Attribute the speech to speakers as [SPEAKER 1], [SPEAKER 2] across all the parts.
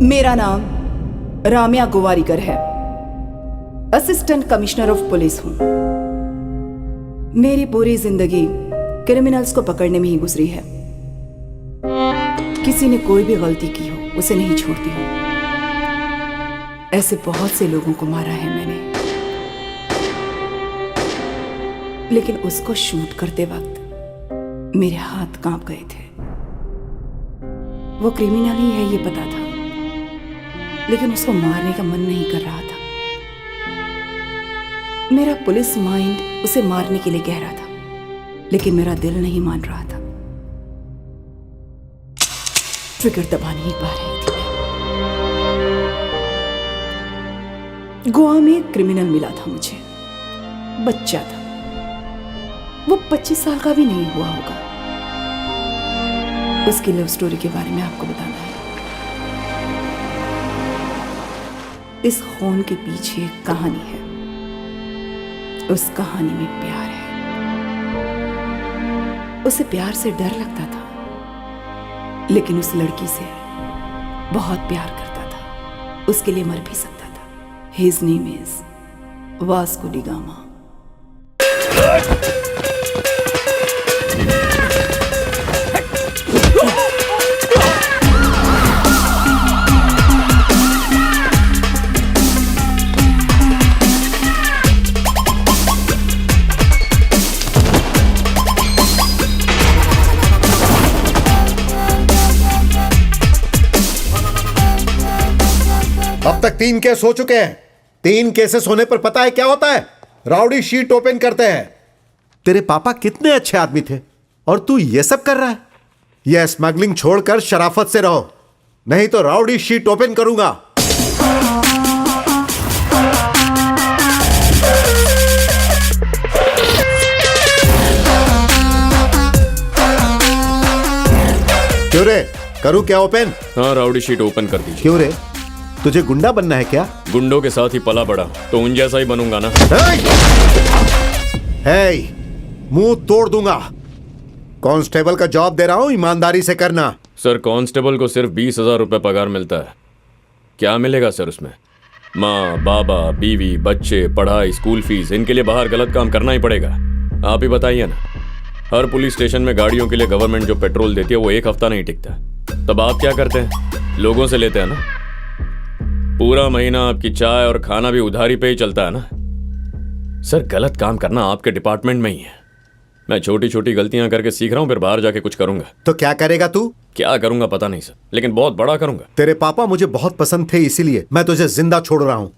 [SPEAKER 1] मेरा नाम राम्या गोवारीकर है। असिस्टेंट कमिश्नर ऑफ पुलिस हूं। मेरी पूरी जिंदगी क्रिमिनल्स को पकड़ने में ही गुजरी है। किसी ने कोई भी गलती की हो उसे नहीं छोड़ती हूं। ऐसे बहुत से लोगों को मारा है मैंने, लेकिन उसको शूट करते वक्त मेरे हाथ कांप गए थे। वो क्रिमिनल ही है ये पता था, लेकिन उसको मारने का मन नहीं कर रहा था। मेरा पुलिस माइंड उसे मारने के लिए कह रहा था, लेकिन मेरा दिल नहीं मान रहा था। ट्रिगर दबा नहीं पा रही थी मैं। गोवा में एक क्रिमिनल मिला था मुझे, बच्चा था। वो 25 साल का भी नहीं हुआ होगा। उसकी लव स्टोरी के बारे में आपको बताना है। इस खून के पीछे एक कहानी है। उस कहानी में प्यार है। उसे प्यार से डर लगता था, लेकिन उस लड़की से बहुत प्यार करता था। उसके लिए मर भी सकता था। His name is Vasco D gamma.
[SPEAKER 2] अब तक 3 केस हो चुके हैं। 3 केसेस होने पर पता है क्या होता है? राउडी शीट ओपन करते हैं। तेरे पापा कितने अच्छे आदमी थे और तू ये सब कर रहा है। यह स्मगलिंग छोड़कर शराफत से रहो, नहीं तो राउडी शीट ओपन करूंगा। क्यों रे, करूं क्या ओपन?
[SPEAKER 3] हाँ, राउडी शीट ओपन कर दीजिए।
[SPEAKER 2] क्यों रे, तुझे गुंडा बनना है क्या?
[SPEAKER 3] गुंडों के साथ ही पला बड़ा तो उन जैसा ही बनूंगा ना।
[SPEAKER 2] हे, मुंह तोड़ दूंगा। कांस्टेबल का जॉब दे रहा हूं, ईमानदारी से करना।
[SPEAKER 3] सर, कांस्टेबल को सिर्फ 20,000 रुपए पगार मिलता है। क्या मिलेगा सर उसमें? माँ, बाबा, बीवी, बच्चे, पढ़ाई, स्कूल फीस, इनके लिए बाहर गलत काम करना ही पड़ेगा। आप ही बताइए ना। हर पुलिस स्टेशन में गाड़ियों के लिए गवर्नमेंट जो पेट्रोल देती है वो 1 हफ्ता नहीं टिकता। तब आप क्या करते हैं? लोगों से लेते हैं ना। पूरा महीना आपकी चाय और खाना भी उधारी पे ही चलता है ना। सर, गलत काम करना आपके डिपार्टमेंट में ही है। मैं छोटी छोटी गलतियां करके सीख रहा हूं, फिर बाहर जाके कुछ करूंगा।
[SPEAKER 2] तो क्या करेगा तू?
[SPEAKER 3] क्या करूंगा पता नहीं सर, लेकिन बहुत बड़ा करूंगा।
[SPEAKER 2] तेरे पापा मुझे बहुत पसंद थे, इसीलिए मैं तुझे जिंदा छोड़ रहा हूं।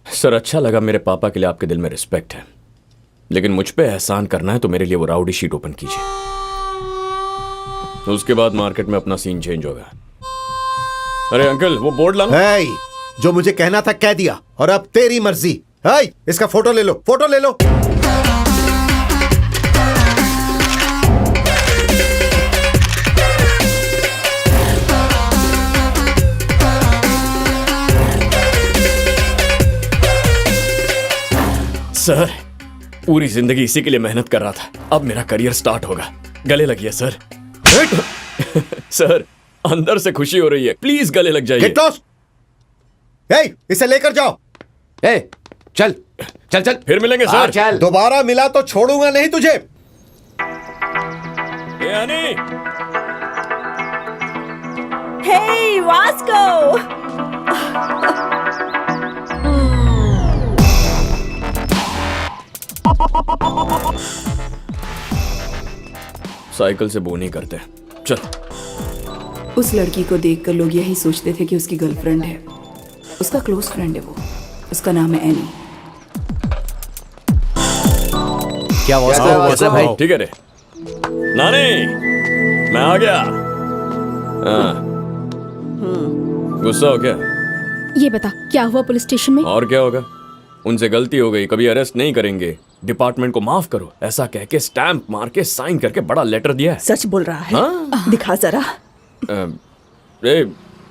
[SPEAKER 3] सर, अच्छा लगा, मेरे पापा के लिए आपके दिल में रिस्पेक्ट है, लेकिन मुझ पे एहसान करना है तो मेरे लिए वो राउडी शीट ओपन कीजिए। उसके बाद मार्केट में अपना सीन चेंज होगा। अरे अंकल, वो बोर्ड लाना।
[SPEAKER 2] हे, जो मुझे कहना था कह दिया, और अब तेरी मर्जी। हे, इसका फोटो ले लो, फोटो ले लो।
[SPEAKER 3] सर, पूरी जिंदगी इसी के लिए मेहनत कर रहा था। अब मेरा करियर स्टार्ट होगा। गले लगिए सर। सर, अंदर से खुशी हो रही है, प्लीज गले लग जाइए।
[SPEAKER 2] Get lost. इसे लेकर जाओ।
[SPEAKER 4] चल चल चल,
[SPEAKER 3] फिर मिलेंगे सर।
[SPEAKER 4] चल।
[SPEAKER 2] दोबारा मिला तो छोड़ूंगा नहीं तुझे।
[SPEAKER 3] ए हनी।
[SPEAKER 1] हे वास्को।
[SPEAKER 3] साइकिल से बोनी करते। चल।
[SPEAKER 1] उस लड़की को देखकर लोग यही सोचते थे कि उसकी गर्लफ्रेंड है। उसका क्लोज फ्रेंड है वो। उसका नाम है एनी।
[SPEAKER 4] क्या
[SPEAKER 3] कैसे भाई? ठीक है रे नानी, मैं आ गया। गुस्सा हो क्या?
[SPEAKER 5] ये बता, क्या हुआ पुलिस स्टेशन में?
[SPEAKER 3] और क्या होगा, उनसे गलती हो गई, कभी अरेस्ट नहीं करेंगे, डिपार्टमेंट को माफ करो, ऐसा कह के स्टैंप मार के साइन करके बड़ा लेटर दिया है।
[SPEAKER 1] सच बोल रहा है?
[SPEAKER 3] हाँ?
[SPEAKER 1] दिखा जरा।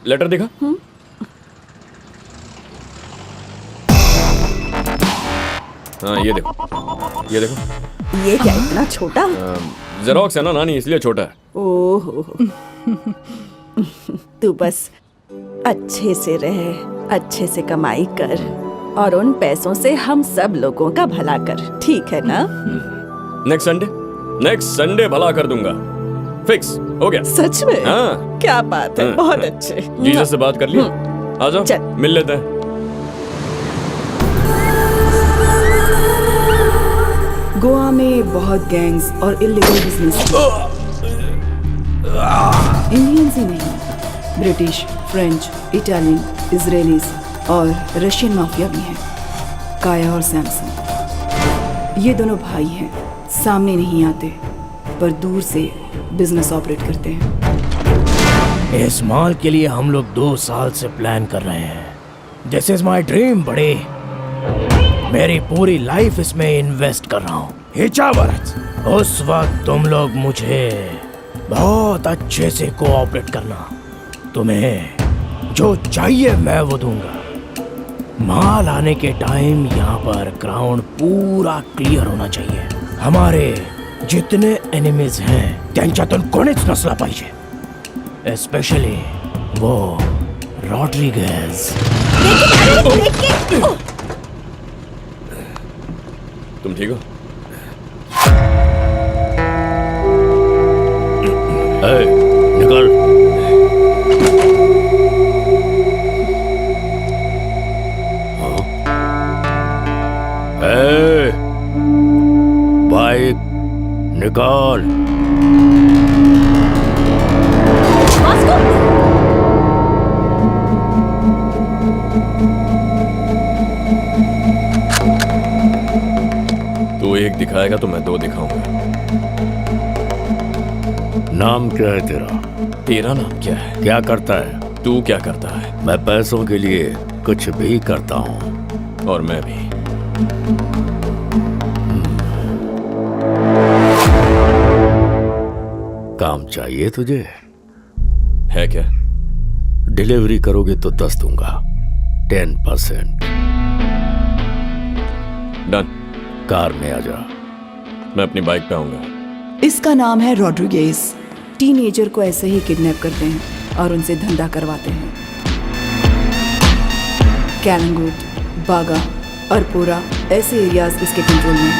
[SPEAKER 3] लेटर दिखा। हाँ, ये देखो, ये देखो।
[SPEAKER 1] ये क्या इतना छोटा?
[SPEAKER 3] जेरोक्स है ना नानी, इसलिए छोटा है।
[SPEAKER 1] ओह, तू बस
[SPEAKER 6] अच्छे से रहे, अच्छे से कमाई कर और उन पैसों से हम सब लोगों का भला कर, ठीक है ना?
[SPEAKER 3] नेक्स्ट संडे भला कर दूंगा। फिक्स हो गया।
[SPEAKER 6] सच में?
[SPEAKER 3] हाँ।
[SPEAKER 6] क्या बात है, बहुत अच्छे।
[SPEAKER 3] जीसस से बात कर लिया? आ जाओ
[SPEAKER 6] चल।
[SPEAKER 3] मिल लेते हैं।
[SPEAKER 1] गोवा में बहुत गैंग्स और इलीगल बिजनेस इंडियंस ही नहीं, ब्रिटिश, फ्रेंच, इटालियन, इजरायलीज और रशियन माफिया भी हैं। काया और सैमसन ये दोनों भाई हैं, सामने नहीं आते पर दूर से बिजनेस ऑपरेट करते हैं।
[SPEAKER 7] इस मॉल के लिए हम लोग 2 साल से प्लान कर रहे हैं। दिस इज माई ड्रीम बड़े। मेरी पूरी लाइफ इसमें इन्वेस्ट कर रहा हूँ। हिचावत, उस वक्त तुम लोग मुझे बहुत अच्छे से कोऑपरेट करना। तुम्हें जो चाहिए मैं वो दूंगा। माल आने के टाइम यहाँ पर ग्राउंड पूरा क्लियर होना चाहिए। हमारे जितने एनिमीज हैं त्यांच्यातून कोणीच नसला पाहिजे, स्पेशली वो रॉड्रिगेज।
[SPEAKER 3] तुम ठीक हो?
[SPEAKER 7] निकल। बाइक निकाल।
[SPEAKER 3] तू एक दिखाएगा तो मैं 2 दिखाऊंगा।
[SPEAKER 7] नाम क्या है तेरा?
[SPEAKER 3] तेरा नाम क्या है?
[SPEAKER 7] क्या करता है?
[SPEAKER 3] तू क्या करता है?
[SPEAKER 7] मैं पैसों के लिए कुछ भी करता हूँ।
[SPEAKER 3] और मैं भी।
[SPEAKER 7] काम चाहिए तुझे?
[SPEAKER 3] है क्या?
[SPEAKER 7] डिलीवरी करोगे तो 10 दूंगा, 10%।
[SPEAKER 3] डन।
[SPEAKER 7] कार में आ जा।
[SPEAKER 3] मैं अपनी बाइक पे आऊंगा।
[SPEAKER 1] इसका नाम है रॉड्रिगेज। टीनेजर को ऐसे ही किडनैप करते हैं और उनसे धंधा करवाते हैं। कैलंगुट, बागा, अरपोरा ऐसे एरियाज इसके कंट्रोल में हैं।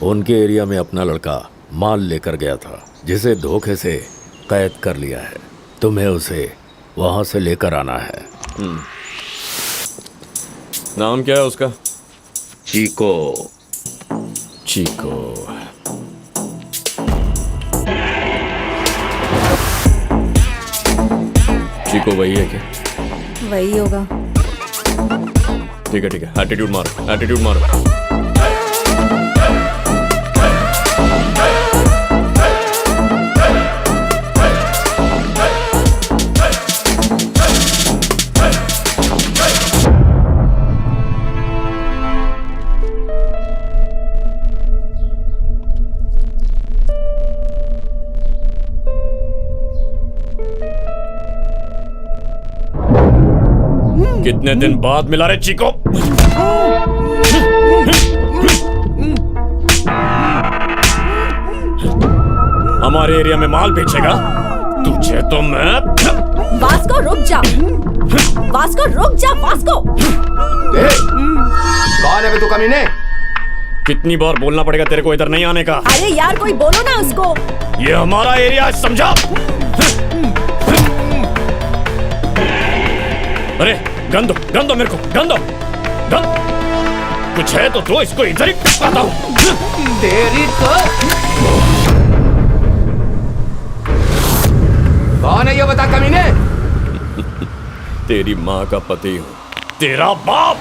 [SPEAKER 7] उनके एरिया में अपना लड़का माल लेकर गया था, जिसे धोखे से कैद कर लिया है। तुम्हें उसे वहां से लेकर आना है।
[SPEAKER 3] नाम क्या है उसका?
[SPEAKER 7] चीको।
[SPEAKER 3] चीको। चीको वही है क्या?
[SPEAKER 6] वही होगा।
[SPEAKER 3] ठीक है ठीक है। एटीट्यूड मारो, एटीट्यूड मारो। कितने दिन बाद मिला रे चीको? हमारे एरिया में माल बेचेगा? तुझे तो मैं।
[SPEAKER 6] वास्को रुक जा, वास्को रुक जा, वास्को।
[SPEAKER 4] कौन है बे तू कमीने?
[SPEAKER 3] कितनी बार बोलना पड़ेगा तेरे को इधर नहीं आने का?
[SPEAKER 6] अरे यार कोई बोलो ना उसको।
[SPEAKER 3] ये हमारा एरिया है, समझा? अरे गन दो मेरे को, गन दो। कुछ है तो दो, इसको इधर ही आता हूं।
[SPEAKER 4] तेरी तो। कौन है ये बता कमीने?
[SPEAKER 3] तेरी माँ का पति हूँ, तेरा बाप।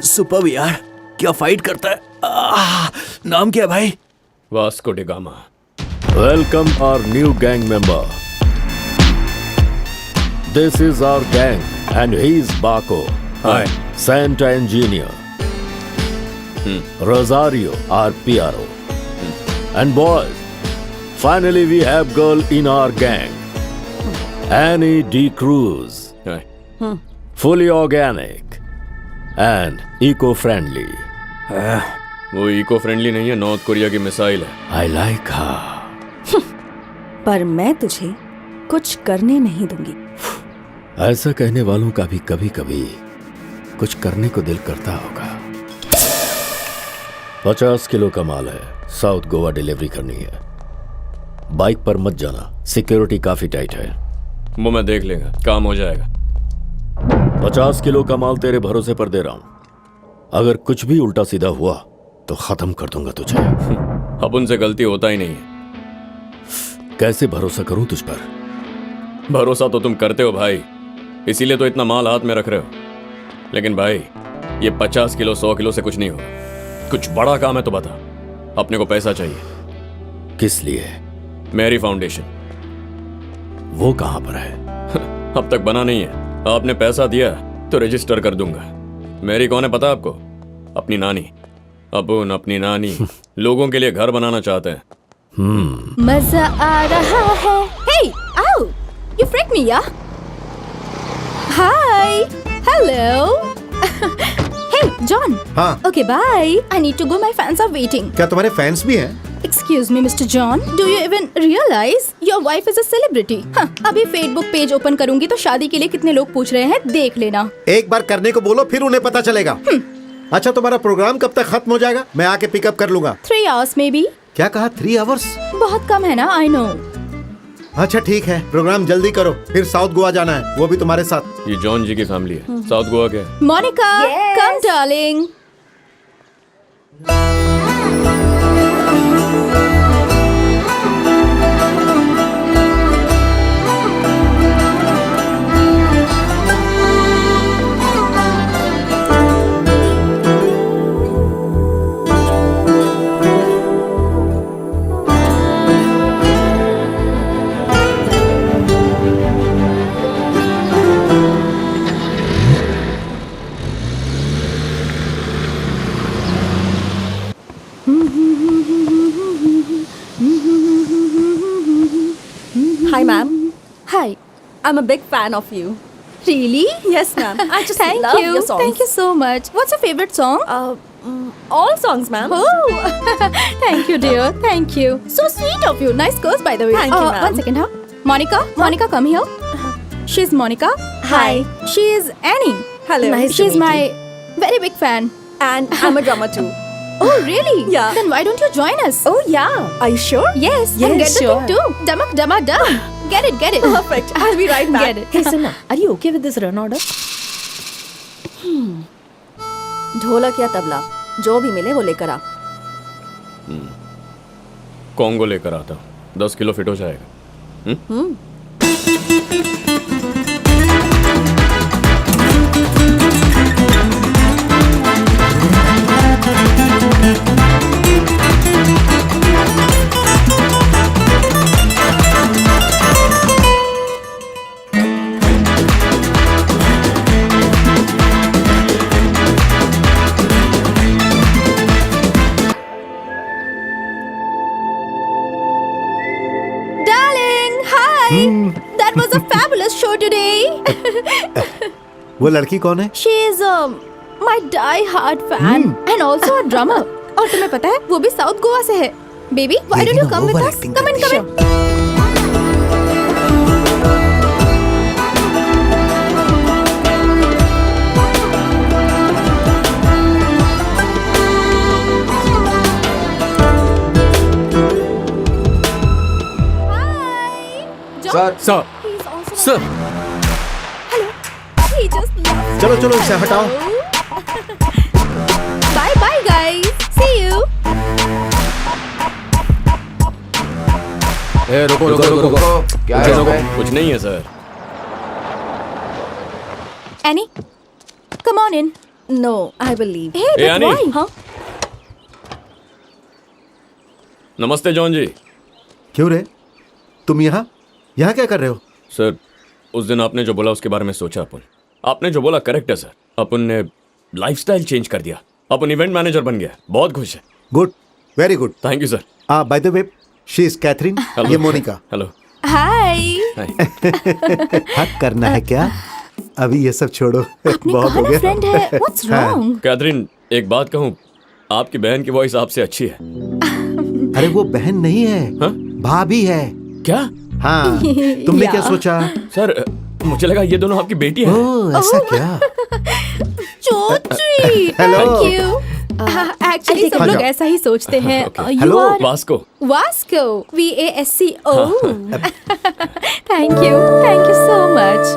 [SPEAKER 7] सुपर यार, क्या फाइट करता है। नाम क्या है भाई?
[SPEAKER 3] Vasco D gamma.
[SPEAKER 8] Welcome our new gang member. This is our gang and he's Baco.
[SPEAKER 3] Hi.
[SPEAKER 8] Santa Engineer. Rosario, our PRO. And boys, finally we have girl in our gang. Annie D. Cruz.
[SPEAKER 3] Hi.
[SPEAKER 8] Fully organic and eco-friendly.
[SPEAKER 3] वो eco friendly नहीं है, north Korea की missile है।
[SPEAKER 8] I like her.
[SPEAKER 6] पर मैं तुझे कुछ करने नहीं दूंगी।
[SPEAKER 8] ऐसा कहने वालों का भी कभी कभी कुछ करने को दिल करता होगा। 50 किलो का माल है, साउथ गोवा डिलीवरी करनी है। बाइक पर मत जाना, सिक्योरिटी काफी टाइट है।
[SPEAKER 3] वो मैं देख लेगा, काम हो जाएगा।
[SPEAKER 8] 50 किलो का माल तेरे भरोसे पर दे रहा हूं। अगर कुछ भी उल्टा सीधा हुआ तो खत्म कर दूंगा तुझे।
[SPEAKER 3] अब उनसे गलती होता ही नहीं है।
[SPEAKER 8] कैसे भरोसा करूं तुझ पर?
[SPEAKER 3] भरोसा तो तुम करते हो भाई, इसीलिए तो इतना माल हाथ में रख रहे हो। लेकिन भाई, ये 50 किलो 100 किलो से कुछ नहीं होगा। कुछ बड़ा काम है तो बता। अपने को पैसा चाहिए।
[SPEAKER 8] किस लिए?
[SPEAKER 3] मेरी फाउंडेशन।
[SPEAKER 8] वो कहां पर है?
[SPEAKER 3] अब तक बना नहीं है। आपने पैसा दिया तो रजिस्टर कर दूंगा। मेरी कौन है पता आपको? अपनी नानी। अपन अपनी नानी लोगों के लिए घर बनाना चाहते हैं।
[SPEAKER 5] मजा आ रहा है। Hey, ow! You freaked me, yeah? Hi. Hello. Hey, John.
[SPEAKER 2] हाँ।
[SPEAKER 5] Okay, bye. I need to go. My fans are waiting.
[SPEAKER 2] क्या तुम्हारे फैंस भी हैं?
[SPEAKER 5] Excuse me, Mr. John. Do you even realize your wife is a celebrity? हाँ, अभी Facebook page open करूंगी तो शादी के लिए कितने लोग पूछ रहे हैं, देख लेना।
[SPEAKER 2] एक बार करने को बोलो, फिर उन्हें पता चलेगा। अच्छा, तुम्हारा प्रोग्राम कब तक खत्म हो जाएगा? मैं आके पिकअप कर लूंगा।
[SPEAKER 5] 3 hours maybe.
[SPEAKER 2] क्या कहा? 3 आवर्स?
[SPEAKER 5] बहुत कम है ना, I know.
[SPEAKER 2] अच्छा ठीक है, प्रोग्राम जल्दी करो, फिर साउथ गोवा जाना है, वो भी तुम्हारे साथ।
[SPEAKER 3] ये जॉन जी की फैमिली है। साउथ गोवा क्या है?
[SPEAKER 5] Monica, come darling.
[SPEAKER 6] Hi, ma'am.
[SPEAKER 5] Hi.
[SPEAKER 6] I'm a big fan of you.
[SPEAKER 5] Really?
[SPEAKER 6] Yes, ma'am. I just
[SPEAKER 5] Thank
[SPEAKER 6] love
[SPEAKER 5] you.
[SPEAKER 6] your songs.
[SPEAKER 5] Thank you so much. What's your favorite song?
[SPEAKER 6] All songs, ma'am.
[SPEAKER 5] Oh, thank you, dear. Thank you. So sweet of you. Nice girls, by the way.
[SPEAKER 6] Thank you, ma'am.
[SPEAKER 5] One second, huh? Monica, Monica, come here. She's Monica.
[SPEAKER 6] Hi.
[SPEAKER 5] She is Annie.
[SPEAKER 6] Hello. Nice to
[SPEAKER 5] She's
[SPEAKER 6] meet
[SPEAKER 5] my very big fan.
[SPEAKER 6] And I'm a drummer too.
[SPEAKER 5] Oh, really?
[SPEAKER 6] Yeah.
[SPEAKER 5] Then why don't you join us?
[SPEAKER 6] Oh, yeah. Are you sure?
[SPEAKER 5] Yes.
[SPEAKER 6] Yes,
[SPEAKER 5] and get the
[SPEAKER 6] sure.
[SPEAKER 5] thing too. Damak, damak, dum. Get it, get it.
[SPEAKER 6] Perfect. I'll be right back.
[SPEAKER 5] Get it.
[SPEAKER 9] Hey, Sana, are you okay with this run order?
[SPEAKER 6] ढोलक या तबला, जो भी मिले वो लेकर आ।
[SPEAKER 3] Congo लेकर आता हूँ। 10 किलो फिट हो जाएगा।
[SPEAKER 5] Darling, hi. That was a fabulous show today.
[SPEAKER 2] वो लड़की कौन है?
[SPEAKER 5] She is my die-hard fan and also a drummer. और तुम्हें पता है वो भी साउथ गोवा से है. Baby, why don't you come with us? Come in, come in. Hi. John,
[SPEAKER 4] sir
[SPEAKER 5] he's also
[SPEAKER 3] Sir.
[SPEAKER 5] Hello. He just loves
[SPEAKER 2] चलो चलो इसे हटाओ।
[SPEAKER 5] Bye bye guys. See you.
[SPEAKER 4] ए, रुको रुको रुको रुको, क्या है इसमें?
[SPEAKER 3] कुछ नहीं है sir.
[SPEAKER 5] Annie, come on in.
[SPEAKER 6] No, I will leave.
[SPEAKER 5] Hey,
[SPEAKER 3] Hey,
[SPEAKER 5] but
[SPEAKER 3] Annie.
[SPEAKER 5] why?
[SPEAKER 6] हाँ?
[SPEAKER 3] नमस्ते जॉन जी।
[SPEAKER 2] क्यों रे, तुम यहाँ यहाँ क्या कर रहे हो?
[SPEAKER 3] सर, उस दिन आपने जो बोला उसके बारे में सोचा अपन। आपने जो बोला करेक्ट है सर। अपन ने लाइफस्टाइल चेंज कर दिया। अपन इवेंट मैनेजर बन गया। बहुत खुश है।
[SPEAKER 2] Good, very good.
[SPEAKER 3] Thank you sir.
[SPEAKER 2] By the way, she is Catherine, ये मोनिका।
[SPEAKER 3] हेलो।
[SPEAKER 5] Hi.
[SPEAKER 2] हक करना है क्या? अभी ये सब छोड़ो,
[SPEAKER 5] आपने
[SPEAKER 2] बहुत
[SPEAKER 5] कहा
[SPEAKER 2] हो
[SPEAKER 5] ना
[SPEAKER 2] गया।
[SPEAKER 5] फ्रेंड है. What's wrong?
[SPEAKER 3] कैथरीन, एक बात कहूँ, आपकी बहन की वॉइस आपसे अच्छी है।
[SPEAKER 2] अरे वो बहन नहीं है,
[SPEAKER 3] हाँ?
[SPEAKER 2] भाभी है।
[SPEAKER 3] क्या?
[SPEAKER 2] हाँ, तुमने क्या सोचा?
[SPEAKER 3] सर, मुझे लगा ये दोनों आपकी बेटी हैं।
[SPEAKER 2] ओह, ऐसा क्या?
[SPEAKER 5] So sweet.
[SPEAKER 2] Hello.
[SPEAKER 5] Thank you. Actually, सब
[SPEAKER 2] हाँ
[SPEAKER 5] लोग
[SPEAKER 2] जाओ।
[SPEAKER 5] ऐसा ही सोचते हैं. You
[SPEAKER 2] Hello.
[SPEAKER 5] are
[SPEAKER 3] Vasco.
[SPEAKER 5] Vasco. VASCO. Thank you. Thank you so much.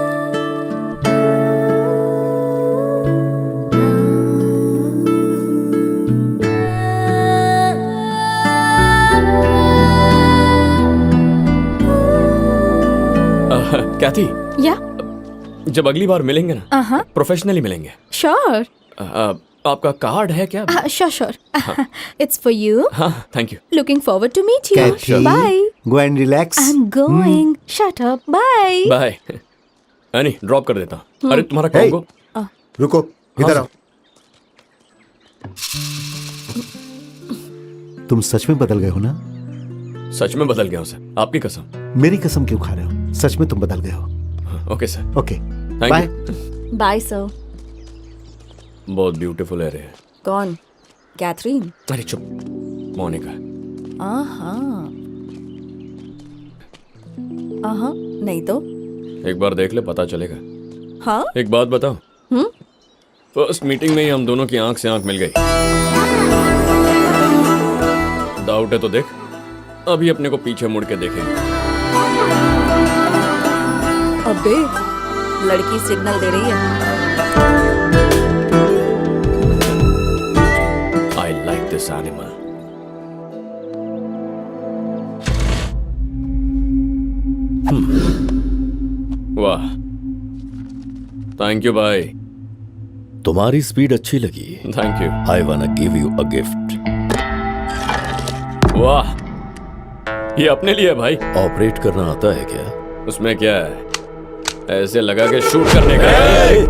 [SPEAKER 3] Kathy,
[SPEAKER 5] Yeah.
[SPEAKER 3] जब अगली बार मिलेंगे ना,
[SPEAKER 5] Uh-huh.
[SPEAKER 3] प्रोफेशनली मिलेंगे।
[SPEAKER 5] Sure.
[SPEAKER 3] आपका कार्ड है क्या?
[SPEAKER 5] Sure. It's for you.
[SPEAKER 3] हाँ, thank you.
[SPEAKER 5] Looking forward to meet you.
[SPEAKER 2] Kathy,
[SPEAKER 5] Bye.
[SPEAKER 2] go and relax.
[SPEAKER 5] I'm going. Shut up. Bye.
[SPEAKER 3] Bye. Annie, drop कर देता हूँ। अरे तुम्हारा
[SPEAKER 2] Hey.
[SPEAKER 3] कॉम्बो।
[SPEAKER 2] रुको, इधर आओ। तुम सच में बदल गए हो ना?
[SPEAKER 3] सच में बदल गया हूँ सर, आपकी कसम।
[SPEAKER 2] मेरी कसम क्यों खा रहे हो? सच में तुम बदल गए हो।
[SPEAKER 3] Okay sir.
[SPEAKER 2] Okay,
[SPEAKER 3] Thank
[SPEAKER 2] bye.
[SPEAKER 3] you।
[SPEAKER 6] Bye, sir.
[SPEAKER 3] बहुत ब्यूटीफुल है रे।
[SPEAKER 6] कौन? कैथरीन?
[SPEAKER 3] अरे चुप, मोनिका।
[SPEAKER 6] नहीं तो?
[SPEAKER 3] एक बार देख ले, पता चलेगा।
[SPEAKER 6] हाँ?
[SPEAKER 3] एक बात बताओ, फर्स्ट मीटिंग में ही हम दोनों की आंख से आंख मिल गई। डाउट है तो देख, अभी अपने को पीछे मुड़ के देखेंगे।
[SPEAKER 6] अबे, लड़की सिग्नल दे रही है।
[SPEAKER 3] I like this animal. वाह, थैंक यू भाई।
[SPEAKER 8] तुम्हारी स्पीड अच्छी लगी।
[SPEAKER 3] Thank you.
[SPEAKER 8] आई वाना गिव यू अ गिफ्ट।
[SPEAKER 3] वाह, ये अपने लिए है भाई।
[SPEAKER 8] ऑपरेट करना आता है क्या?
[SPEAKER 3] उसमें क्या है, ऐसे लगा के शूट करने का है।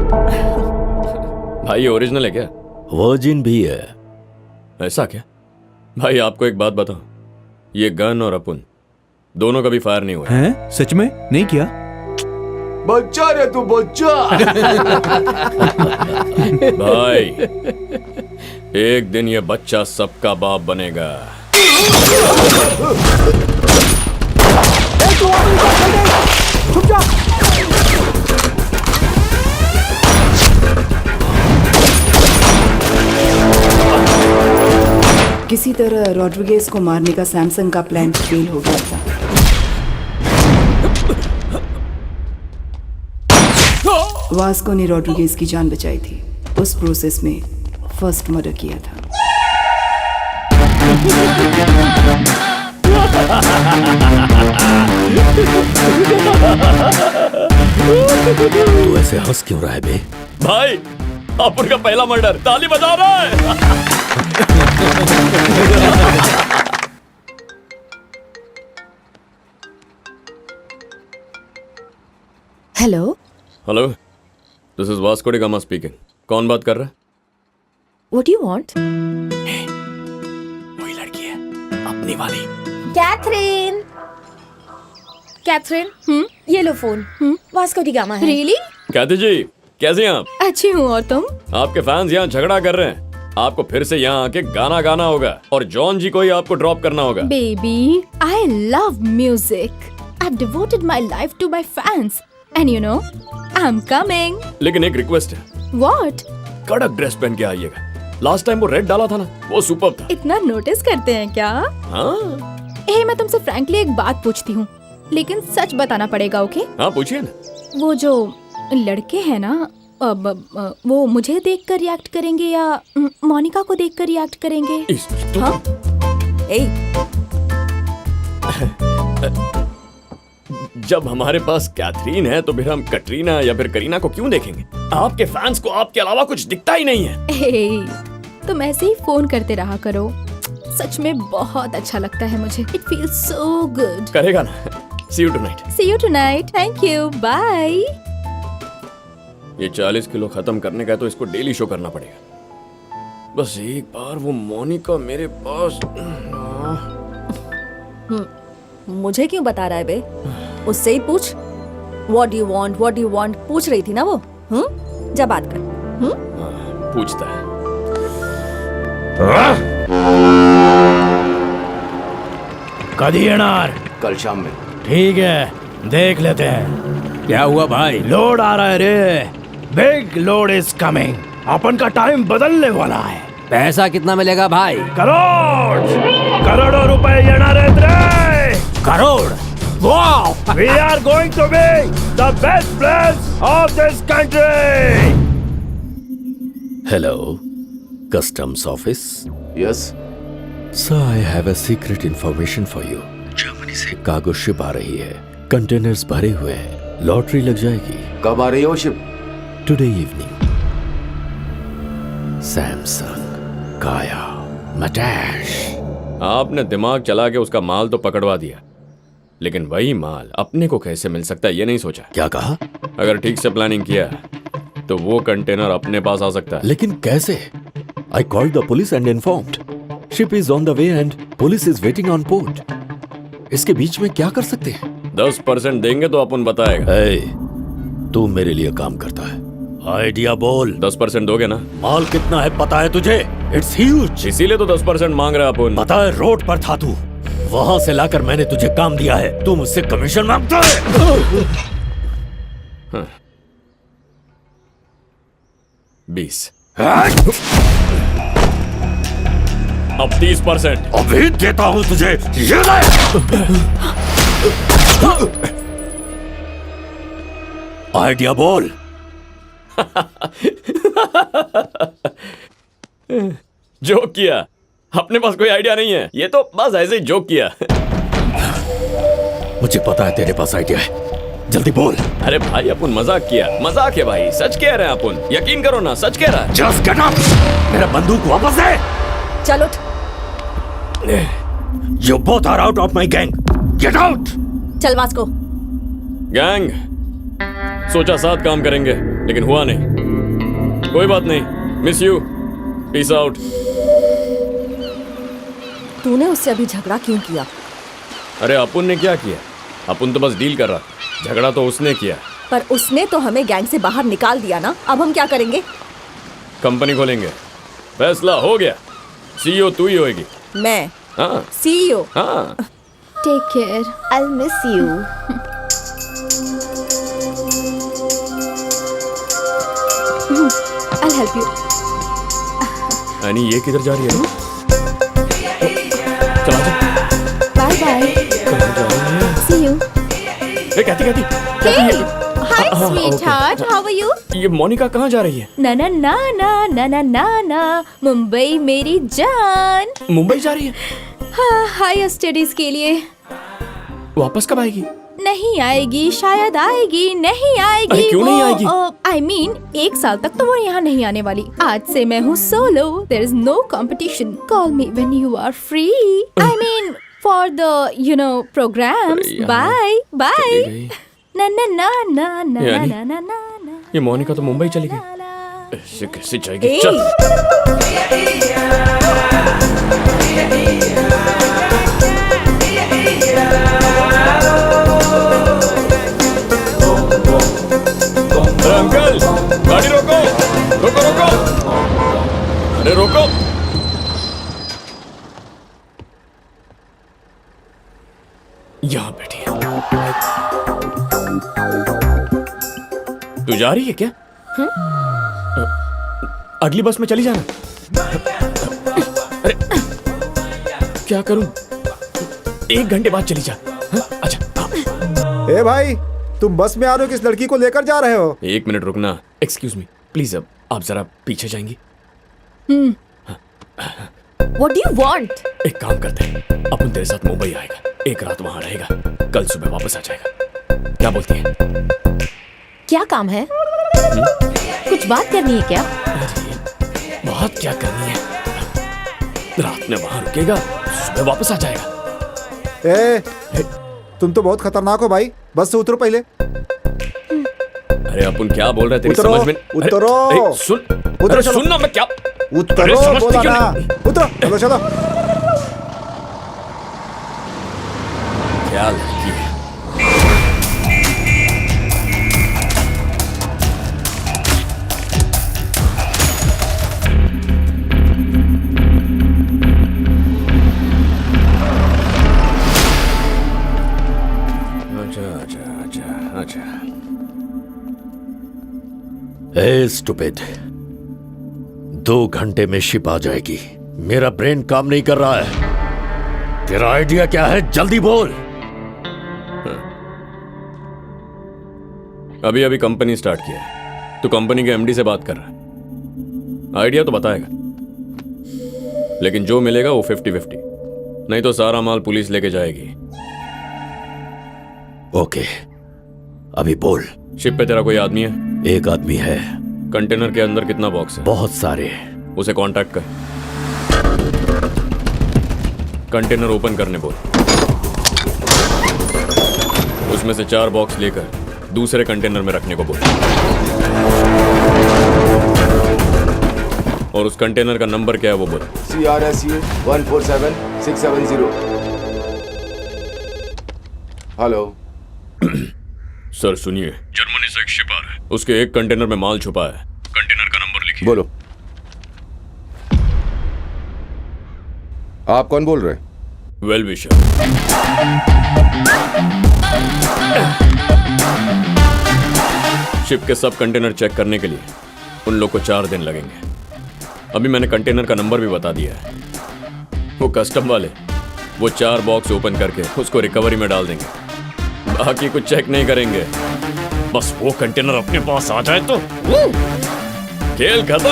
[SPEAKER 3] भाई ये ओरिजिनल है क्या?
[SPEAKER 8] वर्जिन भी है।
[SPEAKER 3] ऐसा क्या? भाई आपको एक बात बताऊं, ये गन और अपन दोनों कभी फायर नहीं हुआ।
[SPEAKER 10] हैं? सच में नहीं किया?
[SPEAKER 4] बच्चा रे तू, बच्चा।
[SPEAKER 3] भाई एक दिन ये बच्चा सबका बाप बनेगा।
[SPEAKER 1] किसी तरह रॉड्रिगेज को मारने का सैमसंग का प्लान फेल हो गया था। वास्को ने रॉड्रिगेज की जान बचाई थी। उस प्रोसेस में फर्स्ट मर्डर किया था।
[SPEAKER 8] तू ऐसे हंस क्यों रहा है बे?
[SPEAKER 3] भाई अपन का पहला मर्डर, ताली बजा रहा है।
[SPEAKER 9] Hello,
[SPEAKER 3] hello, this is Vasco D gamma speaking. कौन बात कर रहा है?
[SPEAKER 9] What you want?
[SPEAKER 3] वही लड़की है, अपनी वाली।
[SPEAKER 9] कैथरीन, कैथरीन, ये लो फोन। वास्को डी गामा है।
[SPEAKER 5] Really?
[SPEAKER 3] कहते जी, कैसे हैं आप?
[SPEAKER 5] अच्छी हूँ, और तुम?
[SPEAKER 3] आपके फैंस यहाँ झगड़ा कर रहे हैं। आपको फिर से यहाँ आके गाना गाना होगा और जॉन जी को ही आपको ड्रॉप करना होगा।
[SPEAKER 5] Baby, I love music. I've devoted my life to my fans. And you know, I'm coming.
[SPEAKER 3] लेकिन एक रिक्वेस्ट है,
[SPEAKER 5] What?
[SPEAKER 3] कड़क ड्रेस पहन के आइएगा। लास्ट टाइम वो रेड डाला था ना, वो सुपर था।
[SPEAKER 5] इतना नोटिस करते हैं क्या?
[SPEAKER 3] हाँ
[SPEAKER 5] मैं तुमसे फ्रैंकली एक बात पूछती हूँ, लेकिन सच बताना पड़ेगा, ओके?
[SPEAKER 3] हाँ, पूछिए ना।
[SPEAKER 5] वो जो लड़के हैं ना, वो मुझे देखकर रिएक्ट करेंगे या मोनिका को देखकर रिएक्ट करेंगे?
[SPEAKER 3] तो
[SPEAKER 5] हाँ?
[SPEAKER 6] ए,
[SPEAKER 3] जब हमारे पास कैथरीन है तो फिर हम कटरीना या फिर करीना को क्यों देखेंगे? आपके फैंस को आपके अलावा कुछ दिखता ही नहीं है।
[SPEAKER 5] हे, तुम ऐसे ही फोन करते रहा करो। सच में बहुत अच्छा लगता है मुझे। It feels so good.
[SPEAKER 3] करेगा ना? See you tonight.
[SPEAKER 5] See you tonight. Thank you. Bye.
[SPEAKER 3] ये 40 किलो खत्म करने का है तो इसको डेली शो करना पड़ेगा। बस एक बार वो मोनिका मेरे पास।
[SPEAKER 6] मुझे क्यों बता रहा है बे? उससे ही पूछ। What do you want पूछ रही थी ना वो। जा बात कर।
[SPEAKER 3] पूछता है।
[SPEAKER 7] कभी येणार?
[SPEAKER 4] कल शाम में।
[SPEAKER 7] ठीक है, देख लेते हैं।
[SPEAKER 8] क्या हुआ भाई?
[SPEAKER 7] लोड आ रहा है रे। Big load is coming. अपन का टाइम बदलने वाला है।
[SPEAKER 8] पैसा कितना मिलेगा भाई?
[SPEAKER 7] करोड़ों रुपए येणार आहेत रे।
[SPEAKER 8] Crore? Wow!
[SPEAKER 7] We are going to be the best place of this country.
[SPEAKER 8] Hello, customs office.
[SPEAKER 4] Yes.
[SPEAKER 8] Sir, I have a secret information for you. Germany से कार्गो शिप आ रही है। कंटेनर्स भरे हुए हैं। लॉटरी लग जाएगी।
[SPEAKER 4] कब आ रही है वो ship?
[SPEAKER 8] Today evening. Samsung, Kaya, Matash.
[SPEAKER 3] आपने दिमाग चला के उसका माल तो पकड़वा दिया, लेकिन वही माल अपने को कैसे मिल सकता है ये नहीं सोचा।
[SPEAKER 8] क्या कहा?
[SPEAKER 3] अगर ठीक से प्लानिंग किया तो वो कंटेनर अपने पास आ सकता है।
[SPEAKER 8] लेकिन कैसे? I called the police and informed. Ship is on the way and police is waiting on port. इसके बीच में क्या कर सकते हैं?
[SPEAKER 3] 10% देंगे तो अपन बताएगा।
[SPEAKER 8] Hey, तू मेरे लिए काम करता है। आइडिया बोल।
[SPEAKER 3] 10% दोगे ना?
[SPEAKER 8] माल कितना है पता है तुझे? It's huge.
[SPEAKER 3] इसीलिए तो 10% मांग रहा अपन।
[SPEAKER 8] पता है रोड पर था तू, वहां से लाकर मैंने तुझे काम दिया है। तू मुझसे कमीशन मांगता है।
[SPEAKER 3] 20। अब 30%।
[SPEAKER 8] अभी देता हूं तुझे। ये ले। आइडिया बोल।
[SPEAKER 3] जोक किया। अपने पास कोई आइडिया नहीं है, ये तो बस ऐसे ही जोक किया।
[SPEAKER 8] मुझे पता है तेरे पास आइडिया है, जल्दी बोल।
[SPEAKER 3] अरे भाई अपन मजाक किया, मजाक है भाई, सच कह रहे हैं अपन, यकीन करो ना, सच कह रहा है।
[SPEAKER 8] Just get up. मेरा बंदूक वापस दे।
[SPEAKER 6] चल उठ।
[SPEAKER 8] You both are out of my gang. Get out.
[SPEAKER 6] चल वास्को।
[SPEAKER 3] गैंग, सोचा साथ काम करेंगे लेकिन हुआ नहीं। कोई बात नहीं, मिस यू, पीस आउट।
[SPEAKER 6] तूने उससे अभी झगड़ा क्यों किया?
[SPEAKER 3] अरे अपन ने क्या किया? अपन तो बस डील कर रहा, झगड़ा तो उसने किया।
[SPEAKER 6] पर उसने तो हमें गैंग से बाहर निकाल दिया ना, अब हम क्या करेंगे?
[SPEAKER 3] कंपनी खोलेंगे, फैसला हो गया। सीईओ तू ही होएगी।
[SPEAKER 6] मैं?
[SPEAKER 3] हाँ
[SPEAKER 6] सीईओ?
[SPEAKER 3] हाँ।
[SPEAKER 5] Take care.
[SPEAKER 9] I'll miss you.
[SPEAKER 5] I'll help you.
[SPEAKER 3] यानी ये किधर जा रही है? चला जा।
[SPEAKER 5] Bye bye. See you.
[SPEAKER 3] ए, कहती
[SPEAKER 5] Hey, hi sweetheart. How are you?
[SPEAKER 3] ये मोनिका कहाँ जा रही है?
[SPEAKER 5] ना ना ना ना ना ना ना ना मुंबई मेरी जान।
[SPEAKER 3] मुंबई जा रही है?
[SPEAKER 5] हाँ, हायर स्टडीज के लिए।
[SPEAKER 3] वापस कब आएगी?
[SPEAKER 5] नहीं आएगी, शायद आएगी, नहीं आएगी।
[SPEAKER 3] अरे क्यों नहीं आएगी?
[SPEAKER 5] I mean, 1 साल तक तो वो यहाँ नहीं आने वाली। आज से मैं हूँ solo. There is no competition. Call me when you are free. I mean, for the programs.
[SPEAKER 3] अरे यार,
[SPEAKER 5] Bye, bye.
[SPEAKER 3] चली गई।
[SPEAKER 5] ना ना ना ना ना
[SPEAKER 3] यानी?
[SPEAKER 5] ना ना ना ना।
[SPEAKER 3] ये मोनिका तो मुंबई चली गई। ऐसे कैसे जाएगी? चल। अरे अंकल, गाड़ी रोको, रोको रोको, अरे रोको। यहाँ बैठी है। तू जा रही है क्या? अगली बस में चली जाना। अरे क्या करूं? 1 घंटे बाद चली जा। हाँ? अच्छा हाँ।
[SPEAKER 2] ए भाई, तुम बस में आ रहे हो, किस लड़की को लेकर जा रहे हो?
[SPEAKER 3] 1 मिनट रुकना। एक्सक्यूज मी प्लीज, अब आप जरा पीछे जाएंगी?
[SPEAKER 9] What do you want?
[SPEAKER 3] एक काम करते हैं, अपन तेरे साथ मुंबई आएगा। एक रात वहां रहेगा, कल सुबह वापस आ जाएगा। क्या बोलती है?
[SPEAKER 9] क्या काम है? कुछ बात करनी है क्या?
[SPEAKER 3] बात क्या करनी है? रात में वहां रुकेगा, सुबह वापस आ जाएगा।
[SPEAKER 10] तुम तो बहुत खतरनाक हो भाई, बस से उतरो पहले।
[SPEAKER 3] अरे अपन क्या बोल रहे थे?
[SPEAKER 10] उतरो,
[SPEAKER 3] समझ में
[SPEAKER 10] उतरो।
[SPEAKER 3] सुन,
[SPEAKER 10] उतरो,
[SPEAKER 3] अरे
[SPEAKER 10] चलो।
[SPEAKER 3] सुन ना, मैं क्या
[SPEAKER 10] उतरो
[SPEAKER 3] समझती
[SPEAKER 10] बोला
[SPEAKER 3] क्यों
[SPEAKER 10] ना।
[SPEAKER 3] नहीं?
[SPEAKER 10] उतरो, चलो चलो।
[SPEAKER 3] क्या लड़की है? अच्छा।
[SPEAKER 8] ए स्टूपिड, 2 घंटे में शिप आ जाएगी। मेरा ब्रेन काम नहीं कर रहा है। तेरा आइडिया क्या है? जल्दी बोल।
[SPEAKER 3] अभी कंपनी स्टार्ट किया है, तो कंपनी के एमडी से बात कर रहा है। आइडिया तो बताएगा, लेकिन जो मिलेगा वो 50-50, नहीं तो सारा माल पुलिस लेके जाएगी।
[SPEAKER 8] ओके, अभी बोल।
[SPEAKER 3] शिप पे तेरा कोई आदमी है?
[SPEAKER 8] एक आदमी है।
[SPEAKER 3] कंटेनर के अंदर कितना बॉक्स है?
[SPEAKER 8] बहुत सारे।
[SPEAKER 3] उसे कांटेक्ट कर, कंटेनर ओपन करने बोल। उसमें से 4 बॉक्स लेकर दूसरे कंटेनर में रखने को बोल, और उस कंटेनर का नंबर क्या है वो बोल।
[SPEAKER 4] CRSU 147670। हेलो
[SPEAKER 3] सर सुनिए, जर्मनी से एक शिप आ रहा है, उसके एक कंटेनर में माल छुपा है। कंटेनर का नंबर लिखिए।
[SPEAKER 4] बोलो। आप कौन बोल रहे हैं?
[SPEAKER 3] Well wisher. शिप के सब कंटेनर चेक करने के लिए उन लोग को 4 दिन लगेंगे। अभी मैंने कंटेनर का नंबर भी बता दिया है। वो कस्टम वाले वो 4 बॉक्स ओपन करके उसको रिकवरी में डाल देंगे, बाकी कुछ चेक नहीं करेंगे। बस वो कंटेनर अपने पास आ जाए तो खेल खत्म।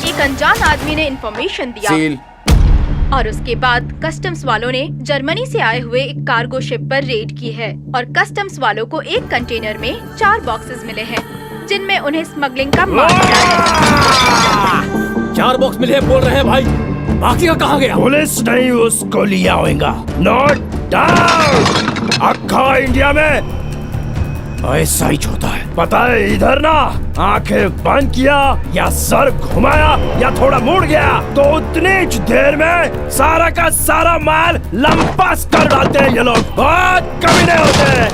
[SPEAKER 5] एक अनजान आदमी ने इंफॉर्मेशन दिया
[SPEAKER 4] सील।
[SPEAKER 5] और उसके बाद कस्टम्स वालों ने जर्मनी से आए हुए एक कार्गो शिप पर रेड की है, और कस्टम्स वालों को एक कंटेनर में 4 बॉक्सेस मिले हैं, जिनमें उन्हें स्मगलिंग का माल मिला है।
[SPEAKER 7] 4 बॉक्स मिले हैं बोल रहे हैं भाई, बाकी का कहाँ गया? पुलिस नहीं उसको लिया होगा। Note down. अक्खा इंडिया में ऐसा ही होता है, पता है? इधर ना आंखें बंद किया या सर घुमाया या थोड़ा मुड़ गया तो उतनी देर में सारा का सारा माल लंपास कर डालते हैं ये लोग। बहुत कमीने होते हैं।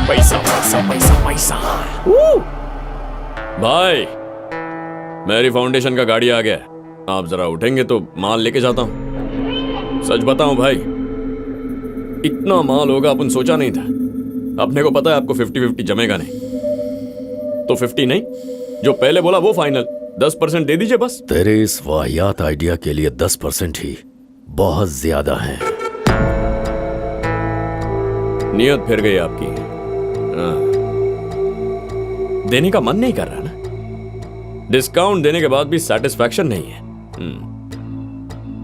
[SPEAKER 3] पैसा पैसा पैसा पैसा। भाई, मेरी फाउंडेशन का गाड़ी आ गया, आप जरा उठेंगे तो माल लेके जाता हूं। सच बताऊं भाई, इतना माल होगा अपन सोचा नहीं था। अपने को पता है आपको 50-50 जमेगा नहीं, तो 50 नहीं, जो पहले बोला वो फाइनल। 10% दे दीजिए बस।
[SPEAKER 8] तेरे इस वाहियात आइडिया के लिए 10% ही बहुत ज्यादा है।
[SPEAKER 3] नियत फिर गई आपकी। देने का मन नहीं कर रहा ना, डिस्काउंट देने के बाद भी सेटिस्फैक्शन नहीं है।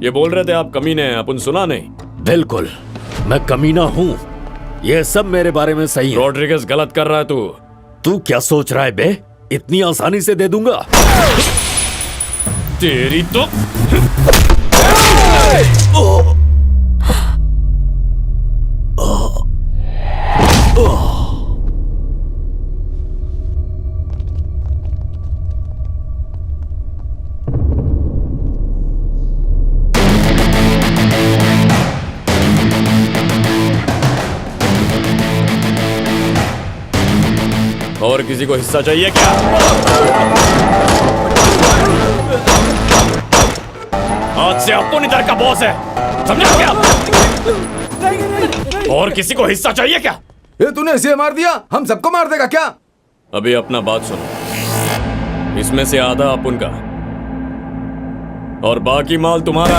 [SPEAKER 3] ये बोल रहे थे आप कमीने हैं, अपन सुना नहीं।
[SPEAKER 8] बिल्कुल, मैं कमीना हूँ, ये सब मेरे बारे में सही है।
[SPEAKER 3] रॉड्रिगेज गलत कर रहा है
[SPEAKER 8] तू क्या सोच रहा है बे? इतनी आसानी से दे दूंगा?
[SPEAKER 3] तेरी तो और किसी को हिस्सा चाहिए क्या? आज से अपन इधर का बॉस है, समझा क्या? और किसी को हिस्सा चाहिए क्या?
[SPEAKER 4] ये तूने इसे मार दिया, हम सबको मार देगा क्या?
[SPEAKER 3] अभी अपना बात सुनो, इसमें से आधा अपन का और बाकी माल तुम्हारा।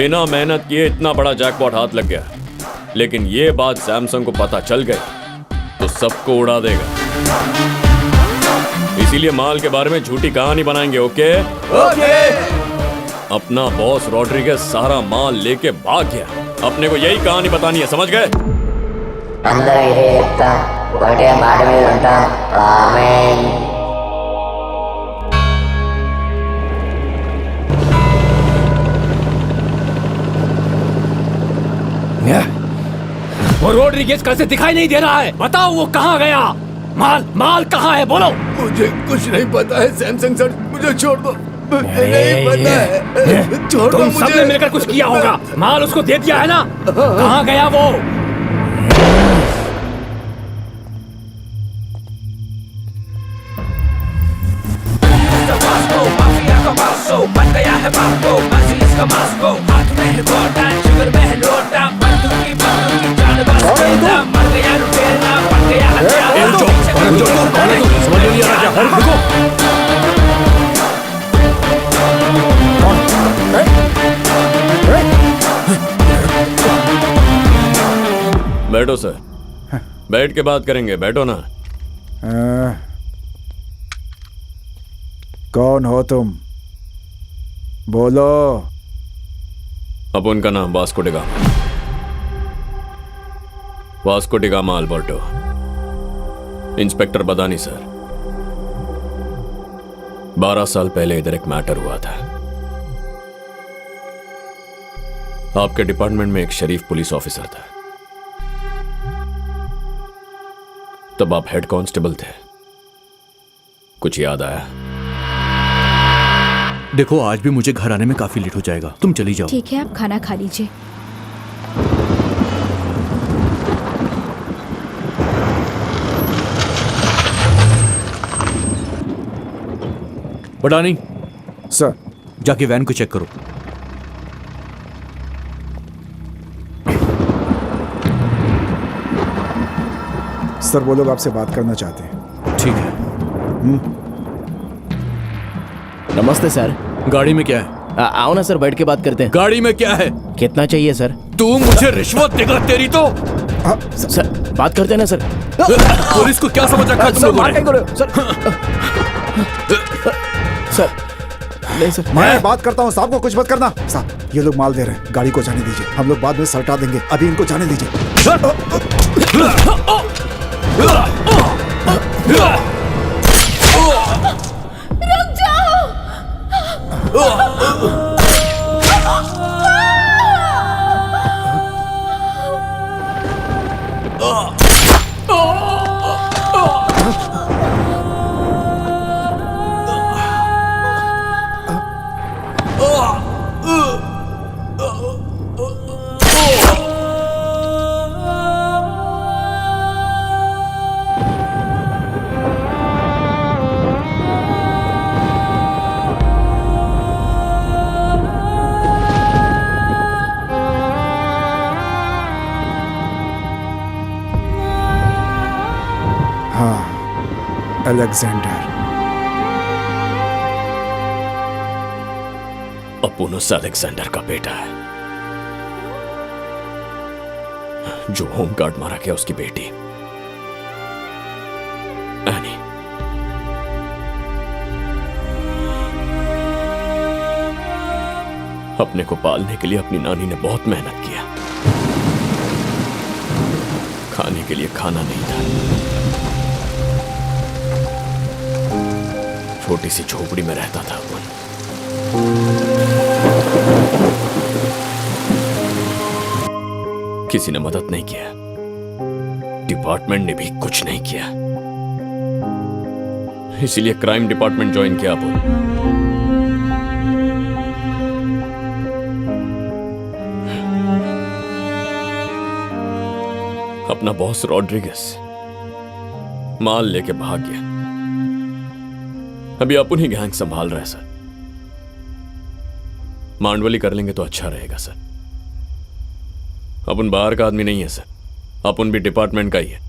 [SPEAKER 3] बिना मेहनत किए इतना बड़ा जैकपॉट हाथ लग गया, लेकिन ये बात सैमसंग को पता चल गई तो सबको उड़ा देगा। इसीलिए माल के बारे में झूठी कहानी बनाएंगे। Okay
[SPEAKER 4] okay.
[SPEAKER 3] अपना बॉस रॉड्रिगेज सारा माल लेके भाग गया, अपने को यही कहानी बतानी है, समझ गए?
[SPEAKER 11] అందరూ ఇదే చెప్తాం, ఒకటే మాట మీద ఉంటాం. ఆమేన్.
[SPEAKER 7] वो रोड्रिगेज कल से दिखाई नहीं दे रहा है, बताओ वो कहाँ गया? माल माल कहाँ है, बोलो।
[SPEAKER 4] मुझे कुछ नहीं पता है सैमसंग सर, मुझे छोड़ दो, मुझे नहीं पता है, छोड़ दो
[SPEAKER 7] तुम
[SPEAKER 4] मुझे।
[SPEAKER 7] सबने मिलकर कुछ किया होगा, माल उसको दे दिया है ना? कहाँ गया वो?
[SPEAKER 3] बैठो सर, बैठ के बात करेंगे, बैठो ना।
[SPEAKER 10] कौन हो तुम? बोलो।
[SPEAKER 3] अपन का नाम Vasco da Gama, Vasco da Gama Alberto. Inspector बदानी सर, 12 साल पहले इधर एक मैटर हुआ था। आपके डिपार्टमेंट में एक शरीफ पुलिस ऑफिसर था, तब आप हेड कांस्टेबल थे। कुछ याद आया?
[SPEAKER 12] देखो, आज भी मुझे घर आने में काफी लेट हो जाएगा, तुम चली जाओ।
[SPEAKER 9] ठीक है, आप खाना खा लीजिए।
[SPEAKER 12] बडानी
[SPEAKER 10] सर,
[SPEAKER 12] जाके वैन को चेक करो।
[SPEAKER 10] सर वो लोग आपसे बात करना चाहते हैं।
[SPEAKER 12] ठीक है।
[SPEAKER 7] नमस्ते सर।
[SPEAKER 12] गाड़ी में क्या है?
[SPEAKER 7] आओ ना सर, बैठ के बात करते हैं।
[SPEAKER 12] गाड़ी में क्या है?
[SPEAKER 7] कितना चाहिए सर?
[SPEAKER 12] तू मुझे रिश्वत देगा तेरी तो।
[SPEAKER 7] सर बात करते हैं ना सर।
[SPEAKER 12] पुलिस को क्या समझ रखा है तुम लोगों ने?
[SPEAKER 7] सर नहीं सर,
[SPEAKER 10] मैं बात करता हूँ, साहब को कुछ मत करना। साहब ये लोग माल दे रहे हैं, गाड़ी को जाने दीजिए, हम लोग बाद में सलटा देंगे, अभी इनको जाने दीजिए। अलेक्जेंडर।
[SPEAKER 3] अपोलोस अलेक्जेंडर का बेटा है, जो होमगार्ड मारा गया, उसकी बेटी एनी। अपने को पालने के लिए अपनी नानी ने बहुत मेहनत किया, खाने के लिए खाना नहीं था, छोटी सी झोपड़ी में रहता था अपन। किसी ने मदद नहीं किया, डिपार्टमेंट ने भी कुछ नहीं किया, इसीलिए क्राइम डिपार्टमेंट ज्वाइन किया अपन। अपना बॉस रॉड्रिगेज माल लेके भाग गया, अभी अपन ही गैंग संभाल रहा है सर। मांडवली कर लेंगे तो अच्छा रहेगा सर। अपन बाहर का आदमी नहीं है सर, अपन भी डिपार्टमेंट का ही है।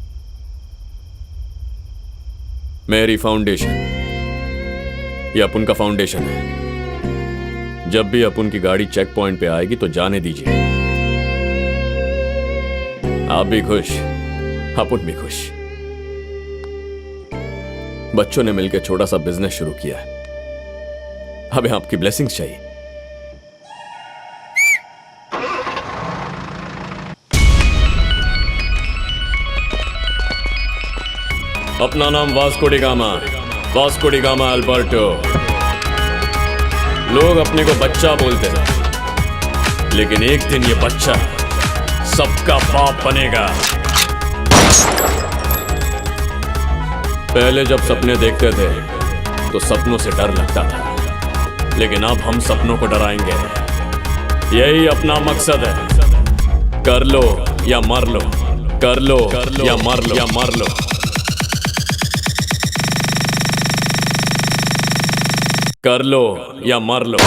[SPEAKER 3] मेरी फाउंडेशन ये अपन का फाउंडेशन है, जब भी अपुन की गाड़ी चेक पॉइंट पे आएगी तो जाने दीजिए। आप भी खुश, अपुन भी खुश। बच्चों ने मिलकर छोटा सा बिजनेस शुरू किया है। हमें आपकी ब्लेसिंग्स चाहिए। अपना नाम Vasco D gamma, Vasco D gamma Alberto. लोग अपने को बच्चा बोलते हैं, लेकिन एक दिन ये बच्चा सबका बाप बनेगा। पहले जब सपने देखते थे तो सपनों से डर लगता था, लेकिन अब हम सपनों को डराएंगे। यही अपना मकसद है। कर लो या मर लो, कर लो या मर लो, या मर लो। कर लो या मर लो।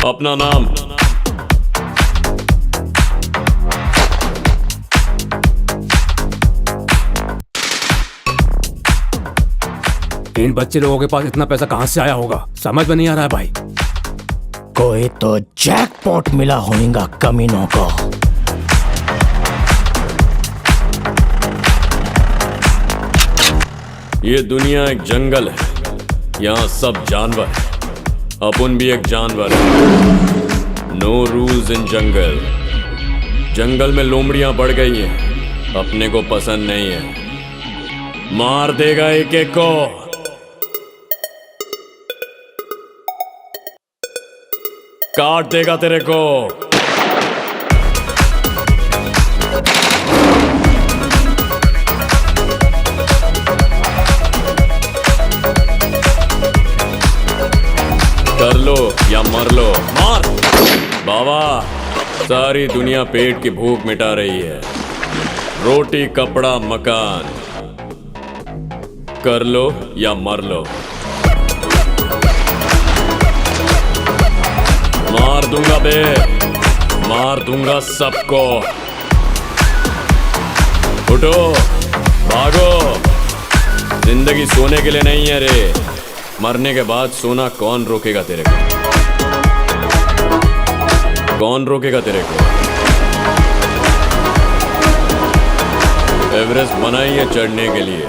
[SPEAKER 3] अपना नाम
[SPEAKER 12] इन बच्चे लोगों के पास इतना पैसा कहां से आया होगा, समझ में नहीं आ रहा है भाई।
[SPEAKER 7] कोई तो जैकपॉट मिला होगा कमीनों को।
[SPEAKER 3] ये दुनिया एक जंगल है, यहाँ सब जानवर है। अपुन भी एक जानवर है। नो रूल्स इन जंगल। जंगल में लोमड़ियां बढ़ गई हैं, अपने को पसंद नहीं है। मार देगा एक एक को। काट देगा तेरे को। कर लो या मर लो। मार बाबा। सारी दुनिया पेट की भूख मिटा रही है। रोटी कपड़ा मकान। कर लो या मर लो। मार दूंगा बे, मार दूंगा सबको। उठो भागो। जिंदगी सोने के लिए नहीं है रे। मरने के बाद सोना कौन रोकेगा तेरे को? कौन रोकेगा तेरे को? एवरेस्ट बनाई है चढ़ने के लिए।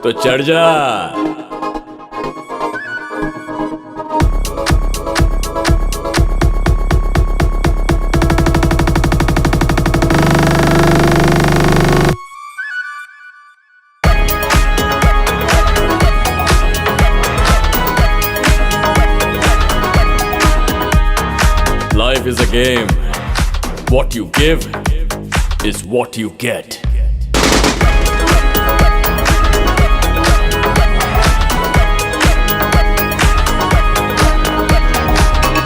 [SPEAKER 3] तो चढ़ जा। Life is a game. What you give is what you get.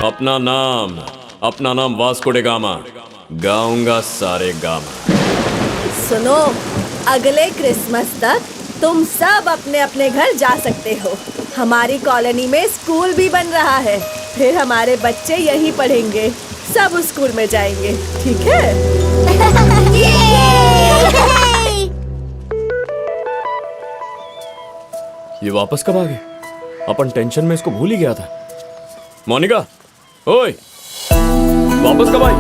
[SPEAKER 3] अपना नाम वास्को डी गामा। गाऊंगा सारे गामा।
[SPEAKER 6] सुनो, अगले क्रिसमस तक तुम सब अपने अपने घर जा सकते हो। हमारी कॉलोनी में स्कूल भी बन रहा है। फिर हमारे बच्चे यहीं पढ़ेंगे। सब उस स्कूल में जाएंगे, ठीक है?
[SPEAKER 3] ये वापस कब आ गए? अपन टेंशन में इसको भूल ही गया था। मोनिका, ओए, वापस कब आई?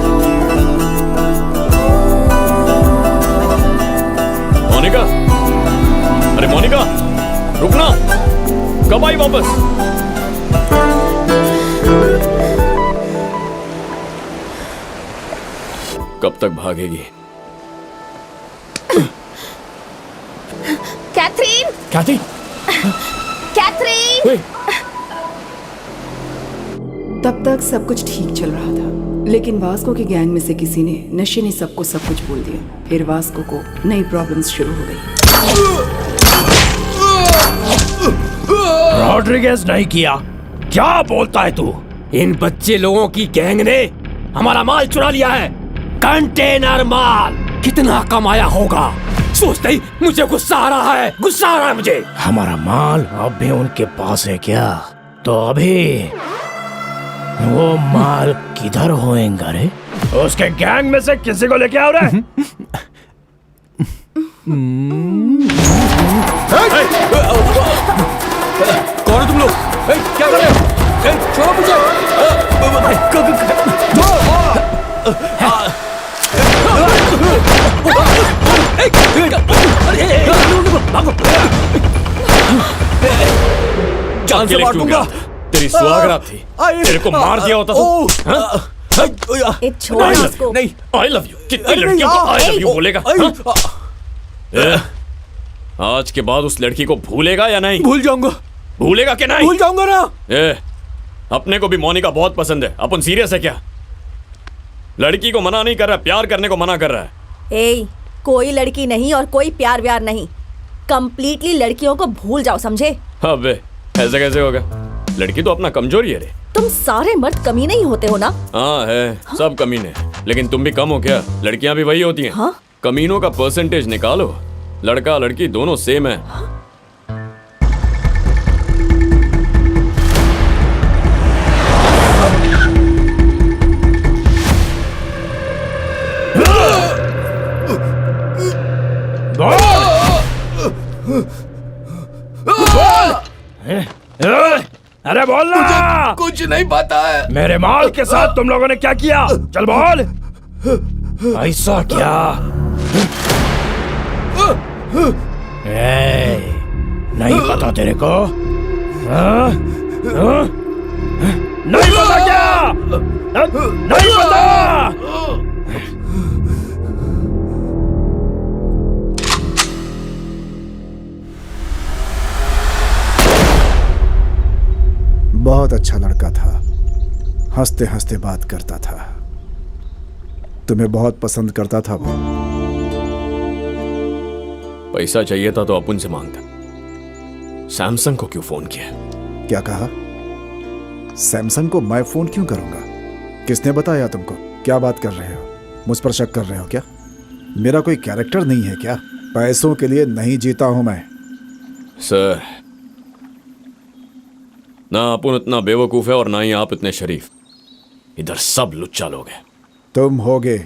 [SPEAKER 3] मोनिका, अरे मोनिका, रुकना। कब आई वापस? कब तक भागेगी?
[SPEAKER 9] कैथरीन!
[SPEAKER 7] कैथी?
[SPEAKER 9] कैथरीन!
[SPEAKER 1] तब तक सब कुछ ठीक चल रहा था, लेकिन वास्को के गैंग में से किसी ने नशे ने सबको सब कुछ बोल दिया। फिर वास्को को नई प्रॉब्लम्स शुरू हो गई।
[SPEAKER 7] रॉड्रिगेज नहीं किया। क्या बोलता है तू? इन बच्चे लोगों की गैंग ने हमारा माल चुरा लिया है। कंटेनर माल। कितना कमाया होगा सोचते ही मुझे गुस्सा आ रहा है, गुस्सा आ रहा है मुझे। हमारा माल अब भी उनके पास है क्या? तो अभी वो माल किधर होएगा रे? उसके गैंग में से किसी को लेके आओ रे।
[SPEAKER 12] कौन हो तुम लोग? क्या कर रहे हो? छोड़ो मुझे!
[SPEAKER 3] जान से मार दूंगा। तेरी सुहागरात थी, तेरे को मार दिया होता तो।
[SPEAKER 6] छोड़ उसको।
[SPEAKER 3] नहीं, I love you। कितनी लड़कियों को I love you बोलेगा? आज के बाद उस लड़की को भूलेगा या नहीं?
[SPEAKER 12] भूल जाऊंगा।
[SPEAKER 3] भूलेगा कि नहीं?
[SPEAKER 12] भूल जाऊंगा ना।
[SPEAKER 3] अपने को भी मोनिका बहुत पसंद है। अपन सीरियस है क्या? लड़की को मना नहीं कर रहा, प्यार करने को मना कर रहा है।
[SPEAKER 6] कोई लड़की नहीं और कोई प्यार व्यार नहीं। कंप्लीटली लड़कियों को भूल जाओ, समझे?
[SPEAKER 3] अबे ऐसे कैसे होगा? लड़की तो अपना कमजोरी है रे।
[SPEAKER 6] तुम सारे मर्द कमी नहीं होते हो ना?
[SPEAKER 3] हाँ है, सब कमीने। लेकिन तुम भी कम हो क्या? लड़कियां भी वही होती हैं।
[SPEAKER 6] हाँ?
[SPEAKER 3] कमीनों का परसेंटेज निकालो, लड़का लड़की दोनों सेम है।
[SPEAKER 7] अरे बोल ना!
[SPEAKER 4] कुछ नहीं पता है।
[SPEAKER 7] मेरे माल के साथ तुम लोगों ने क्या किया? चल बोल। ऐसा क्या? नहीं पता तेरे को? नहीं पता क्या? नहीं पता?
[SPEAKER 10] बहुत अच्छा लड़का था, हंसते हंसते बात करता था, तुम्हें बहुत पसंद करता था वो।
[SPEAKER 3] पैसा चाहिए था तो अपन से मांगता। सैमसंग को क्यों फोन किया?
[SPEAKER 10] क्या कहा? सैमसंग को मैं फोन क्यों करूंगा? किसने बताया तुमको? क्या बात कर रहे हो? मुझ पर शक कर रहे हो क्या? मेरा कोई कैरेक्टर नहीं है क्या? पैसों के लिए नहीं जीता हूं मैं।
[SPEAKER 3] सर, ना अपन इतना बेवकूफ है और ना ही आप इतने शरीफ। इधर सब लुच्चा लोग हैं।
[SPEAKER 10] तुम होगे,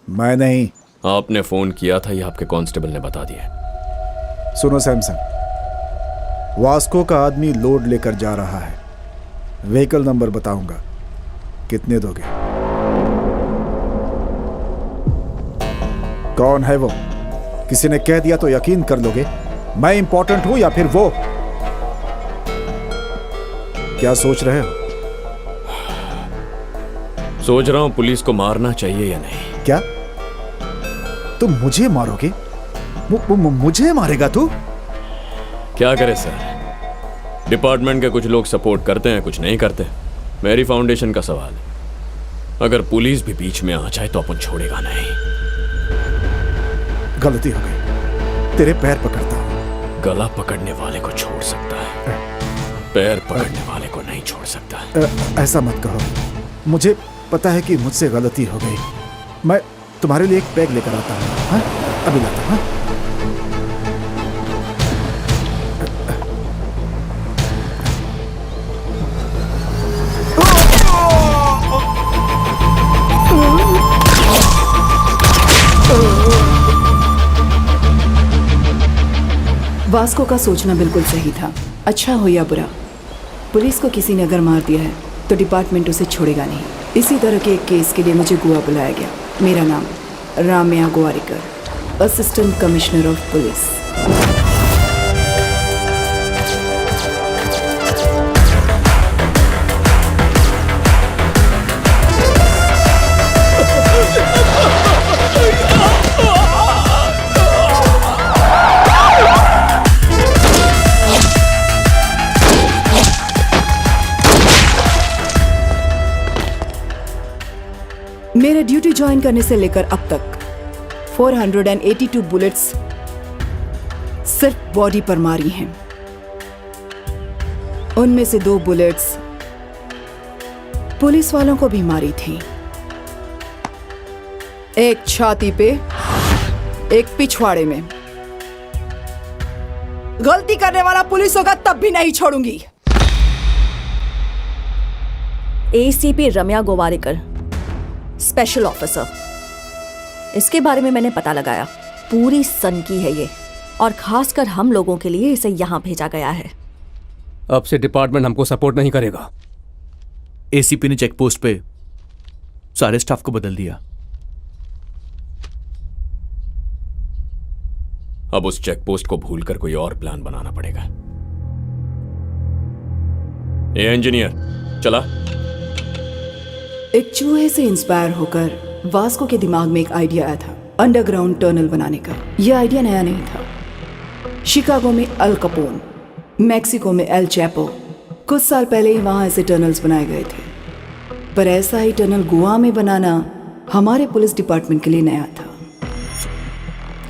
[SPEAKER 10] मैं नहीं।
[SPEAKER 3] आपने फोन किया था, ये आपके कांस्टेबल ने बता दिया।
[SPEAKER 10] सुनो सैमसंग, वास्को का आदमी लोड लेकर जा रहा है। व्हीकल नंबर बताऊंगा, कितने दोगे? कौन है वो? किसी ने कह दिया तो यकीन कर लोगे? मैं इंपॉर्टेंट हूं या फिर वो? क्या सोच रहे हो?
[SPEAKER 3] सोच रहा हूं पुलिस को मारना चाहिए या नहीं।
[SPEAKER 10] क्या तुम मुझे मारोगे? मुझे मारेगा तू?
[SPEAKER 3] क्या करे सर, डिपार्टमेंट के कुछ लोग सपोर्ट करते हैं, कुछ नहीं करते। मेरी फाउंडेशन का सवाल है, अगर पुलिस भी बीच में आ जाए तो अपन छोड़ेगा नहीं।
[SPEAKER 10] गलती हो गई, तेरे पैर पकड़ता हूं।
[SPEAKER 3] गला पकड़ने वाले को छोड़ सकता है, पैर पकड़ने वाले को नहीं छोड़ सकता।
[SPEAKER 10] ऐसा मत कहो, मुझे पता है कि मुझसे गलती हो गई। मैं तुम्हारे लिए एक पैग लेकर आता हूँ। हाँ? अभी लाता हूँ।
[SPEAKER 1] वास्को का सोचना बिल्कुल सही था। अच्छा हो या बुरा, पुलिस को किसी ने अगर मार दिया है तो डिपार्टमेंट उसे छोड़ेगा नहीं। इसी तरह के एक केस के लिए मुझे गोवा बुलाया गया। मेरा नाम Ramya Gowariker, assistant commissioner of police. मेरे ड्यूटी ज्वाइन करने से लेकर अब तक 482 बुलेट्स सिर्फ बॉडी पर मारी हैं। उनमें से 2 बुलेट्स पुलिस वालों को भी मारी थी, एक छाती पे, एक पिछवाड़े में। गलती करने वाला पुलिस होगा तब भी नहीं छोड़ूंगी।
[SPEAKER 6] एसीपी रम्या गोवारिकर, स्पेशल ऑफिसर। इसके बारे में मैंने पता लगाया। पूरी सन की है ये, और खासकर हम लोगों के लिए इसे यहाँ भेजा गया है।
[SPEAKER 12] अब से डिपार्टमेंट हमको सपोर्ट नहीं करेगा।
[SPEAKER 13] एसीपी ने चेक पोस्ट पे सारे स्टाफ को बदल दिया।
[SPEAKER 3] अब उस चेक पोस्ट को भूलकर कोई और प्लान बनाना पड़ेगा। ए इंजीनियर, चला।
[SPEAKER 1] एक चूहे से इंस्पायर होकर वास्को के दिमाग में एक आइडिया आया था, अंडरग्राउंड टनल बनाने का। यह आइडिया नया नहीं था। शिकागो में अल कपोन, मैक्सिको में एल चैपो, कुछ साल पहले ही वहां ऐसे टनल्स बनाए गए थे। पर ऐसा ही टनल गोवा में बनाना हमारे पुलिस डिपार्टमेंट के लिए नया था।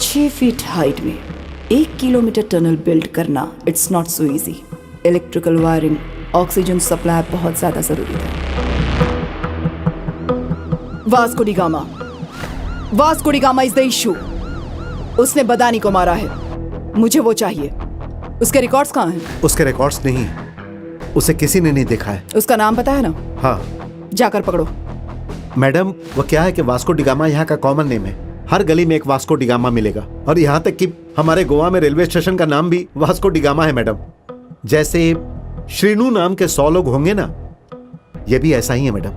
[SPEAKER 1] 6 फीट हाइट में 1 किलोमीटर टनल बिल्ड करना, it's not so easy. Electrical wiring, oxygen supply बहुत ज्यादा जरूरी था। Vasco D gamma, Vasco D gamma is the issue. उसने बदानी को मारा है, मुझे वो चाहिए। उसके रिकॉर्ड्स कहाँ हैं?
[SPEAKER 2] उसके रिकॉर्ड्स नहीं है, उसे किसी ने नहीं देखा है।
[SPEAKER 1] उसका नाम पता है ना?
[SPEAKER 2] हाँ।
[SPEAKER 1] जाकर पकड़ो।
[SPEAKER 2] मैडम, वो क्या है कि वास्को डिगामा यहाँ का कॉमन नेम है। हर गली में एक वास्को डिगामा मिलेगा, और यहाँ तक कि हमारे गोवा में रेलवे स्टेशन का नाम भी वास्को डिगामा है मैडम। जैसे श्रीनू नाम के 100 लोग होंगे ना, ये भी ऐसा ही है मैडम।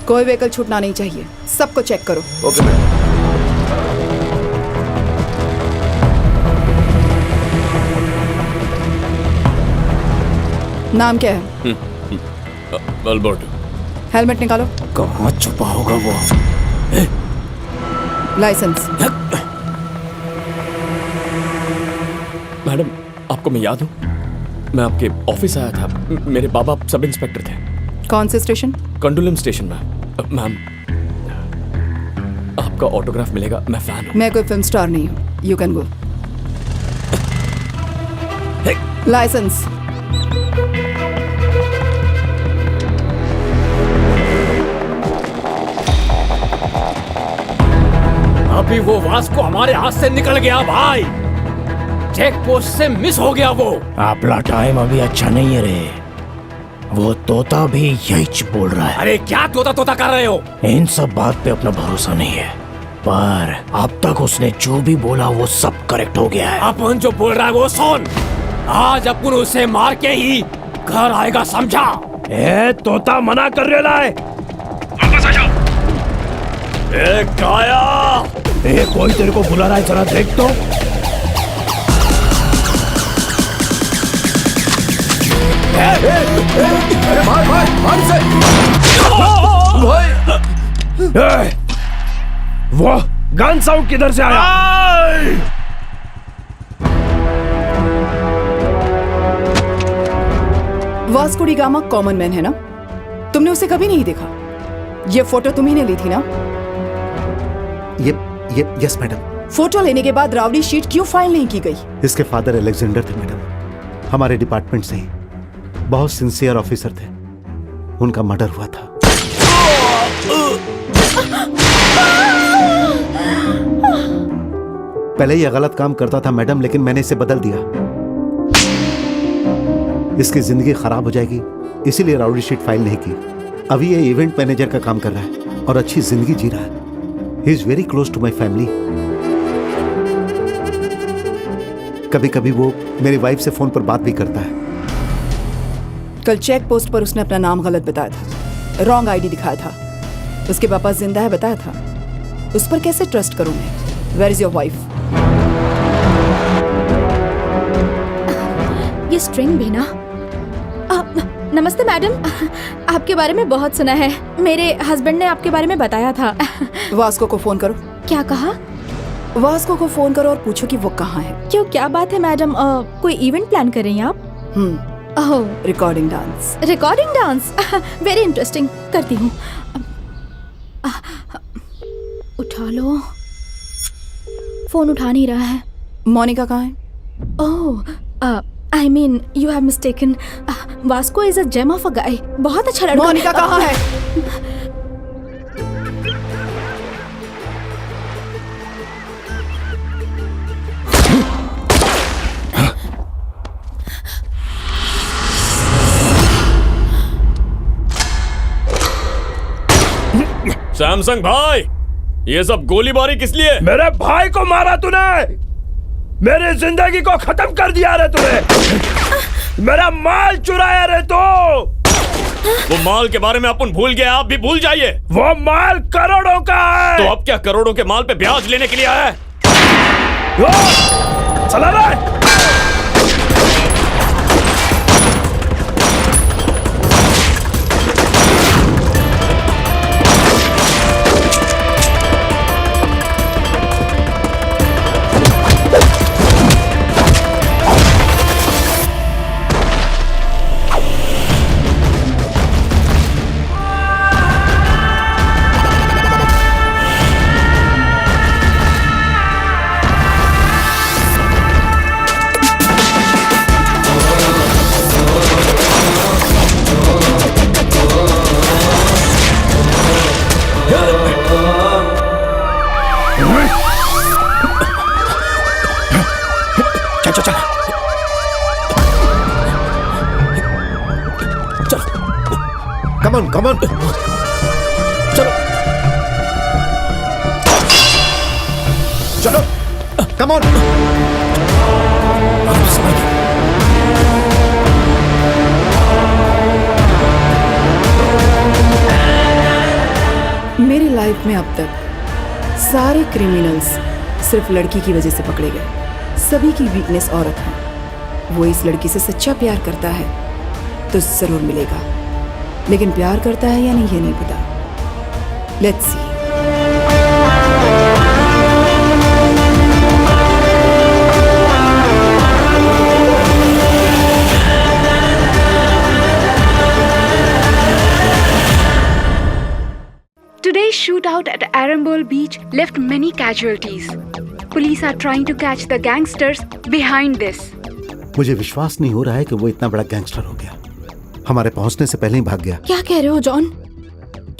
[SPEAKER 1] कोई व्हीकल छूटना नहीं चाहिए, सबको चेक करो।
[SPEAKER 2] Okay madam.
[SPEAKER 1] नाम क्या है?
[SPEAKER 3] अल्बर्टो।
[SPEAKER 1] हेलमेट निकालो।
[SPEAKER 7] कहाँ छुपा होगा वो?
[SPEAKER 1] लाइसेंस।
[SPEAKER 3] मैडम, आपको मैं याद हूँ? मैं आपके ऑफिस आया था। मेरे बाबा सब इंस्पेक्टर थे।
[SPEAKER 1] कौन से स्टेशन?
[SPEAKER 3] कंडोलम स्टेशन में। मैम, आपका ऑटोग्राफ मिलेगा, मैं फैन हूँ।
[SPEAKER 1] मैं कोई फिल्म स्टार नहीं हूँ, यू कैन गो। लाइसेंस।
[SPEAKER 12] अभी वो वास्को हमारे हाथ से निकल गया भाई। चेक पोस्ट से मिस हो गया वो।
[SPEAKER 7] आपला टाइम अभी अच्छा नहीं है रे। वो तोता भी यही बोल रहा है।
[SPEAKER 12] अरे क्या तोता तोता कर रहे हो?
[SPEAKER 7] इन सब बात पे अपना भरोसा नहीं है, पर अब तक उसने जो भी बोला वो सब करेक्ट हो गया है।
[SPEAKER 12] अपन जो बोल रहा है वो सुन। आज अपन उसे मार के ही घर आएगा, समझा?
[SPEAKER 7] ए तोता मना कर रहा है।
[SPEAKER 12] वापस आ जाओ। ए काया,
[SPEAKER 7] ए कोई तेरे को बुला रहा है, जरा देख तो। वो गन साउंड किधर से आया?
[SPEAKER 1] Vasco D gamma common man है ना? तुमने उसे कभी नहीं देखा? ये फोटो तुम्ही ने ली थी ना?
[SPEAKER 2] ये यस मैडम।
[SPEAKER 1] फोटो लेने के बाद रावड़ी शीट क्यों फाइल नहीं की गई?
[SPEAKER 2] इसके फादर अलेक्जेंडर थे मैडम, हमारे डिपार्टमेंट से ही बहुत सिंसियर ऑफिसर थे। उनका मर्डर हुआ था। पहले यह गलत काम करता था मैडम, लेकिन मैंने इसे बदल दिया। इसकी जिंदगी खराब हो जाएगी, इसीलिए राउडी शीट फाइल नहीं की। अभी ये इवेंट मैनेजर का काम कर रहा है और अच्छी जिंदगी जी रहा है। He is very close to my family. कभी कभी वो मेरी वाइफ से फोन पर बात भी करता है।
[SPEAKER 1] कल चेक पोस्ट पर उसने अपना नाम गलत बताया था, रॉन्ग आईडी दिखाया था। उसके पापा जिंदा है बताया था। उस पर कैसे ट्रस्ट करूं मैं? Where is your wife?
[SPEAKER 9] ये स्ट्रिंग भी ना। नमस्ते मैडम, आपके बारे में बहुत सुना है। मेरे हस्बैंड ने आपके बारे में बताया था।
[SPEAKER 1] वास्को को फोन करो।
[SPEAKER 9] क्या कहा?
[SPEAKER 1] वास्को को फोन करो और पूछो कि वो कहाँ है।
[SPEAKER 9] क्यों, क्या बात है मैडम? कोई इवेंट प्लान कर रही हैं आप?
[SPEAKER 1] Recording dance.
[SPEAKER 9] Recording dance, very interesting. करती हूँ। उठा लो। फोन उठा नहीं रहा है।
[SPEAKER 1] मोनिका कहाँ है?
[SPEAKER 9] ओह, I mean, you have mistaken. Vasco is a gem of a guy. बहुत अच्छा लड़का।
[SPEAKER 1] मोनिका कहाँ है?
[SPEAKER 3] सैमसंग भाई, ये सब गोलीबारी किस लिए?
[SPEAKER 7] मेरे भाई को मारा तूने, मेरी जिंदगी को खत्म कर दिया रे तूने, मेरा माल चुराया रे तू।
[SPEAKER 3] वो माल के बारे में अपन भूल गए, आप भी भूल जाइए।
[SPEAKER 7] वो माल करोड़ों का है।
[SPEAKER 3] तो अब क्या करोड़ों के माल पे ब्याज लेने के लिए आया है?
[SPEAKER 7] चला रे।
[SPEAKER 2] Come on.
[SPEAKER 7] चलो
[SPEAKER 2] चलो, come on.
[SPEAKER 1] मेरी लाइफ में अब तक सारे क्रिमिनल्स सिर्फ लड़की की वजह से पकड़े गए। सभी की वीकनेस औरत है। वो इस लड़की से सच्चा प्यार करता है तो जरूर मिलेगा, लेकिन प्यार करता है या नहीं ये नहीं पता। Let's see.
[SPEAKER 14] Today's shootout at Arambol Beach left many casualties. Police are trying to catch the gangsters behind this.
[SPEAKER 2] मुझे विश्वास नहीं हो रहा है कि वो इतना बड़ा गैंगस्टर हो गया। हमारे पहुंचने से पहले ही भाग गया।
[SPEAKER 9] क्या कह रहे हो जॉन?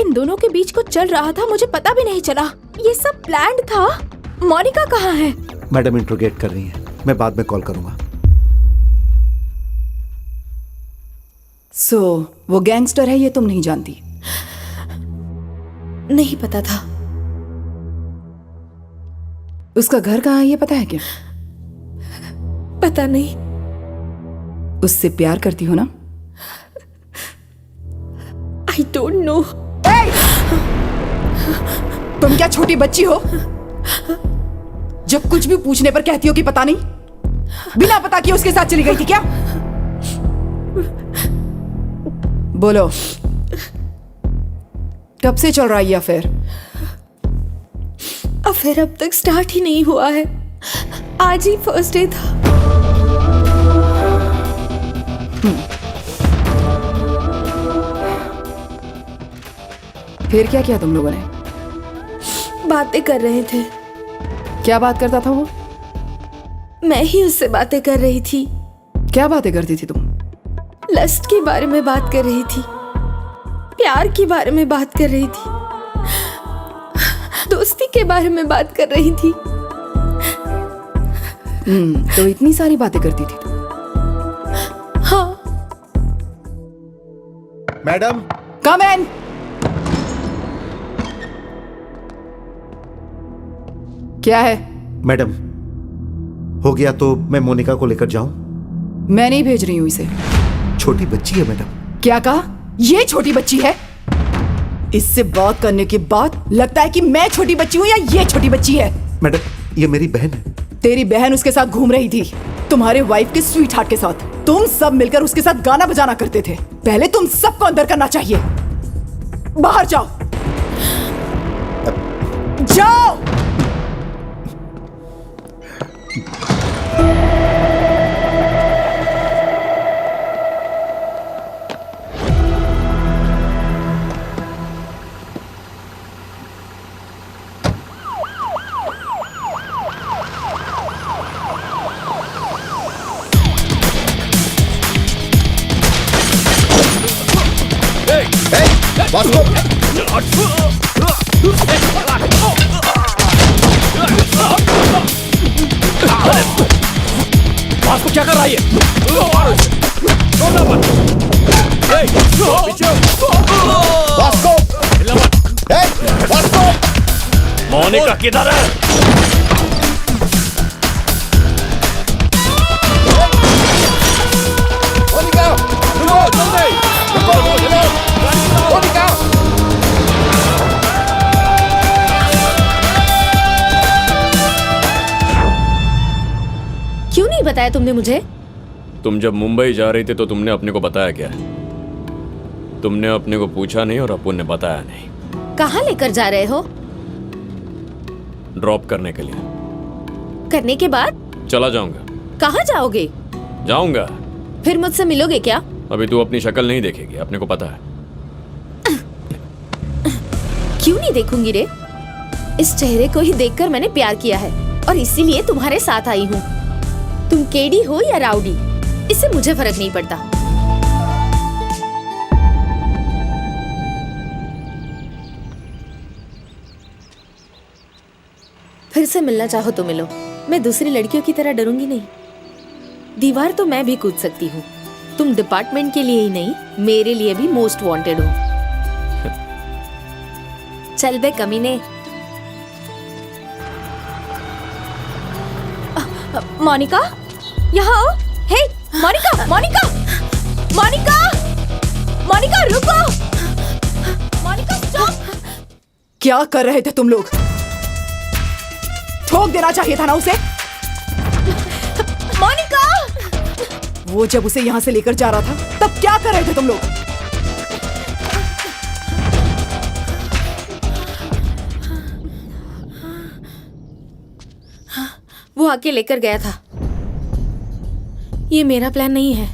[SPEAKER 9] इन दोनों के बीच कुछ चल रहा था, मुझे पता भी नहीं चला। ये सब प्लान्ड था। मोनिका कहाँ है?
[SPEAKER 2] मैडम इंट्रोगेट कर रही हैं, मैं बाद में कॉल करूंगा।
[SPEAKER 1] वो गैंगस्टर है ये तुम नहीं जानती?
[SPEAKER 9] नहीं पता था।
[SPEAKER 1] उसका घर कहाँ है ये पता है क्या?
[SPEAKER 9] पता नहीं।
[SPEAKER 1] उससे प्यार करती हो ना?
[SPEAKER 9] I don't know.
[SPEAKER 1] तुम क्या छोटी बच्ची हो? जब कुछ भी पूछने पर कहती हो कि पता नहीं, बिना पता किए उसके साथ चली गई थी क्या? बोलो, कब से चल रहा है ये अफेयर?
[SPEAKER 9] अफेयर अब तक स्टार्ट ही नहीं हुआ है। आज ही फर्स्ट डे था।
[SPEAKER 1] फिर क्या किया तुम लोगों ने?
[SPEAKER 9] बातें कर रहे थे।
[SPEAKER 1] क्या बात करता था वो?
[SPEAKER 9] मैं ही उससे बातें कर रही थी।
[SPEAKER 1] क्या बातें करती थी तुम?
[SPEAKER 9] लस्ट के बारे में बात कर रही थी, प्यार के बारे में बात कर रही थी, दोस्ती के बारे में बात कर रही थी।
[SPEAKER 1] तो इतनी सारी बातें करती थी तुम?
[SPEAKER 9] हाँ।
[SPEAKER 2] मैडम,
[SPEAKER 1] कम इन। क्या है?
[SPEAKER 2] मैडम, हो गया तो मैं मोनिका को लेकर जाऊं?
[SPEAKER 1] मैं नहीं भेज रही हूं इसे।
[SPEAKER 2] छोटी बच्ची है मैडम।
[SPEAKER 1] क्या कहा? ये छोटी बच्ची है? इससे बात करने के बाद लगता है कि मैं छोटी बच्ची हूं या ये छोटी बच्ची है।
[SPEAKER 2] मैडम, ये मेरी बहन है।
[SPEAKER 1] तेरी बहन उसके साथ घूम रही थी, तुम्हारे वाइफ के स्वीट हार्ट के साथ। तुम सब मिलकर उसके साथ गाना बजाना करते थे। पहले तुम सबको अंदर करना चाहिए। बाहर जाओ, जाओ।
[SPEAKER 12] वास्को क्या कर रहा है ये?
[SPEAKER 8] मोनिका किधर है?
[SPEAKER 9] क्यों नहीं बताया तुमने मुझे?
[SPEAKER 3] तुम जब मुंबई जा रही थी तो तुमने अपने को बताया क्या? तुमने अपने को पूछा नहीं और अपुन ने बताया नहीं।
[SPEAKER 9] कहाँ लेकर जा रहे हो?
[SPEAKER 3] ड्रॉप करने के लिए।
[SPEAKER 9] करने के बाद?
[SPEAKER 3] चला जाऊंगा।
[SPEAKER 9] कहाँ जाओगे?
[SPEAKER 3] जाऊंगा।
[SPEAKER 9] फिर मुझसे मिलोगे क्या?
[SPEAKER 3] अभी तू अपनी शक्ल नहीं देखेगी, अपने को पता है।
[SPEAKER 9] क्यों नहीं देखूंगी रे? इस चेहरे को ही देखकर मैंने प्यार किया है और इसीलिए तुम्हारे साथ आई हूँ। तुम केडी हो या राउडी, इससे मुझे फर्क नहीं पड़ता। फिर से मिलना चाहो तो मिलो, मैं दूसरी लड़कियों की तरह डरूंगी नहीं। दीवार तो मैं भी कूद सकती हूँ। तुम डिपार्टमेंट के लिए ही नहीं, मेरे लिए भी मोस्ट वांटेड हो। चल बे कमीने। मोनिका, यहाँ आओ। हे मोनिका, मोनिका, मोनिका, मोनिका रुको। मोनिका स्टॉप।
[SPEAKER 1] क्या कर रहे थे तुम लोग? ठोक देना चाहिए था ना उसे।
[SPEAKER 9] मोनिका!
[SPEAKER 1] वो जब उसे यहाँ से लेकर जा रहा था तब क्या कर रहे थे तुम लोग?
[SPEAKER 9] वो आके लेकर गया था। ये मेरा प्लान नहीं है।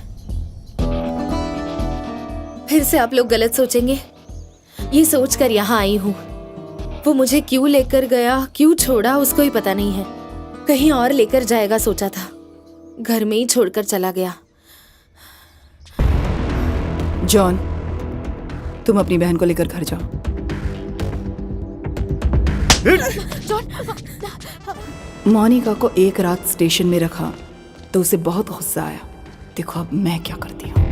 [SPEAKER 9] फिर से आप लोग गलत सोचेंगे। ये सोचकर यहाँ आई हूँ। वो मुझे क्यों लेकर गया, क्यों छोड़ा, उसको ही पता नहीं है। कहीं और लेकर जाएगा सोचा था, घर में ही छोड़कर चला गया।
[SPEAKER 1] जॉन, तुम अपनी बहन को लेकर घर जाओ। मोनिका को एक रात स्टेशन में रखा तो उसे बहुत गुस्सा आया। देखो अब मैं क्या करती हूँ।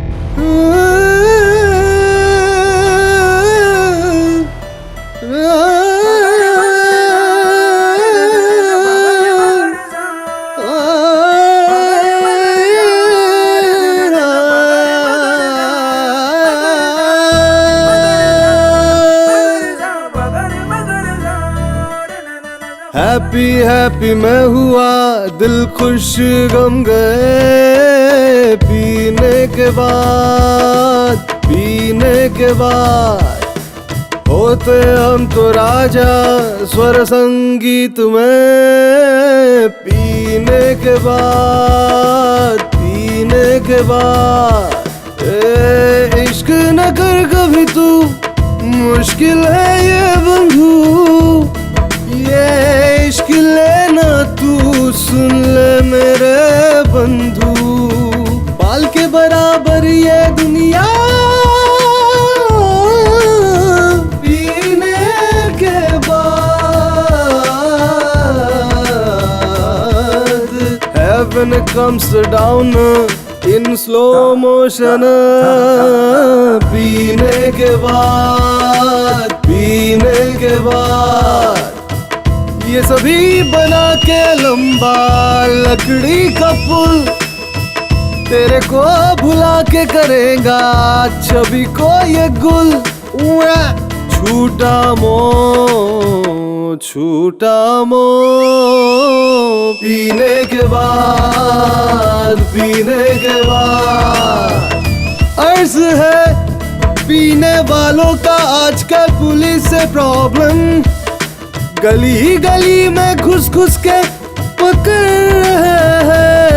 [SPEAKER 4] हैप्पी हैप्पी मैं हुआ, दिल खुश गम गए। पीने के बाद होते हम तो राजा स्वर संगीत में। पीने के बाद इश्क न कर कभी तू, मुश्किल है ये बंधु। ये इश्क लेना तू, सुन ले मेरे बंधु। बाल के बराबर ये दुनिया, पीने के बाद heaven comes down in slow motion। पीने के बाद ये सभी बना के लंबा लकड़ी का पुल, तेरे को भुला के करेगा छवि को ये गुल। छूटा मो पीने के बाद अर्ज है पीने वालों का आजकल पुलिस से प्रॉब्लम। गली गली में घुस के पकड़ रहे हैं।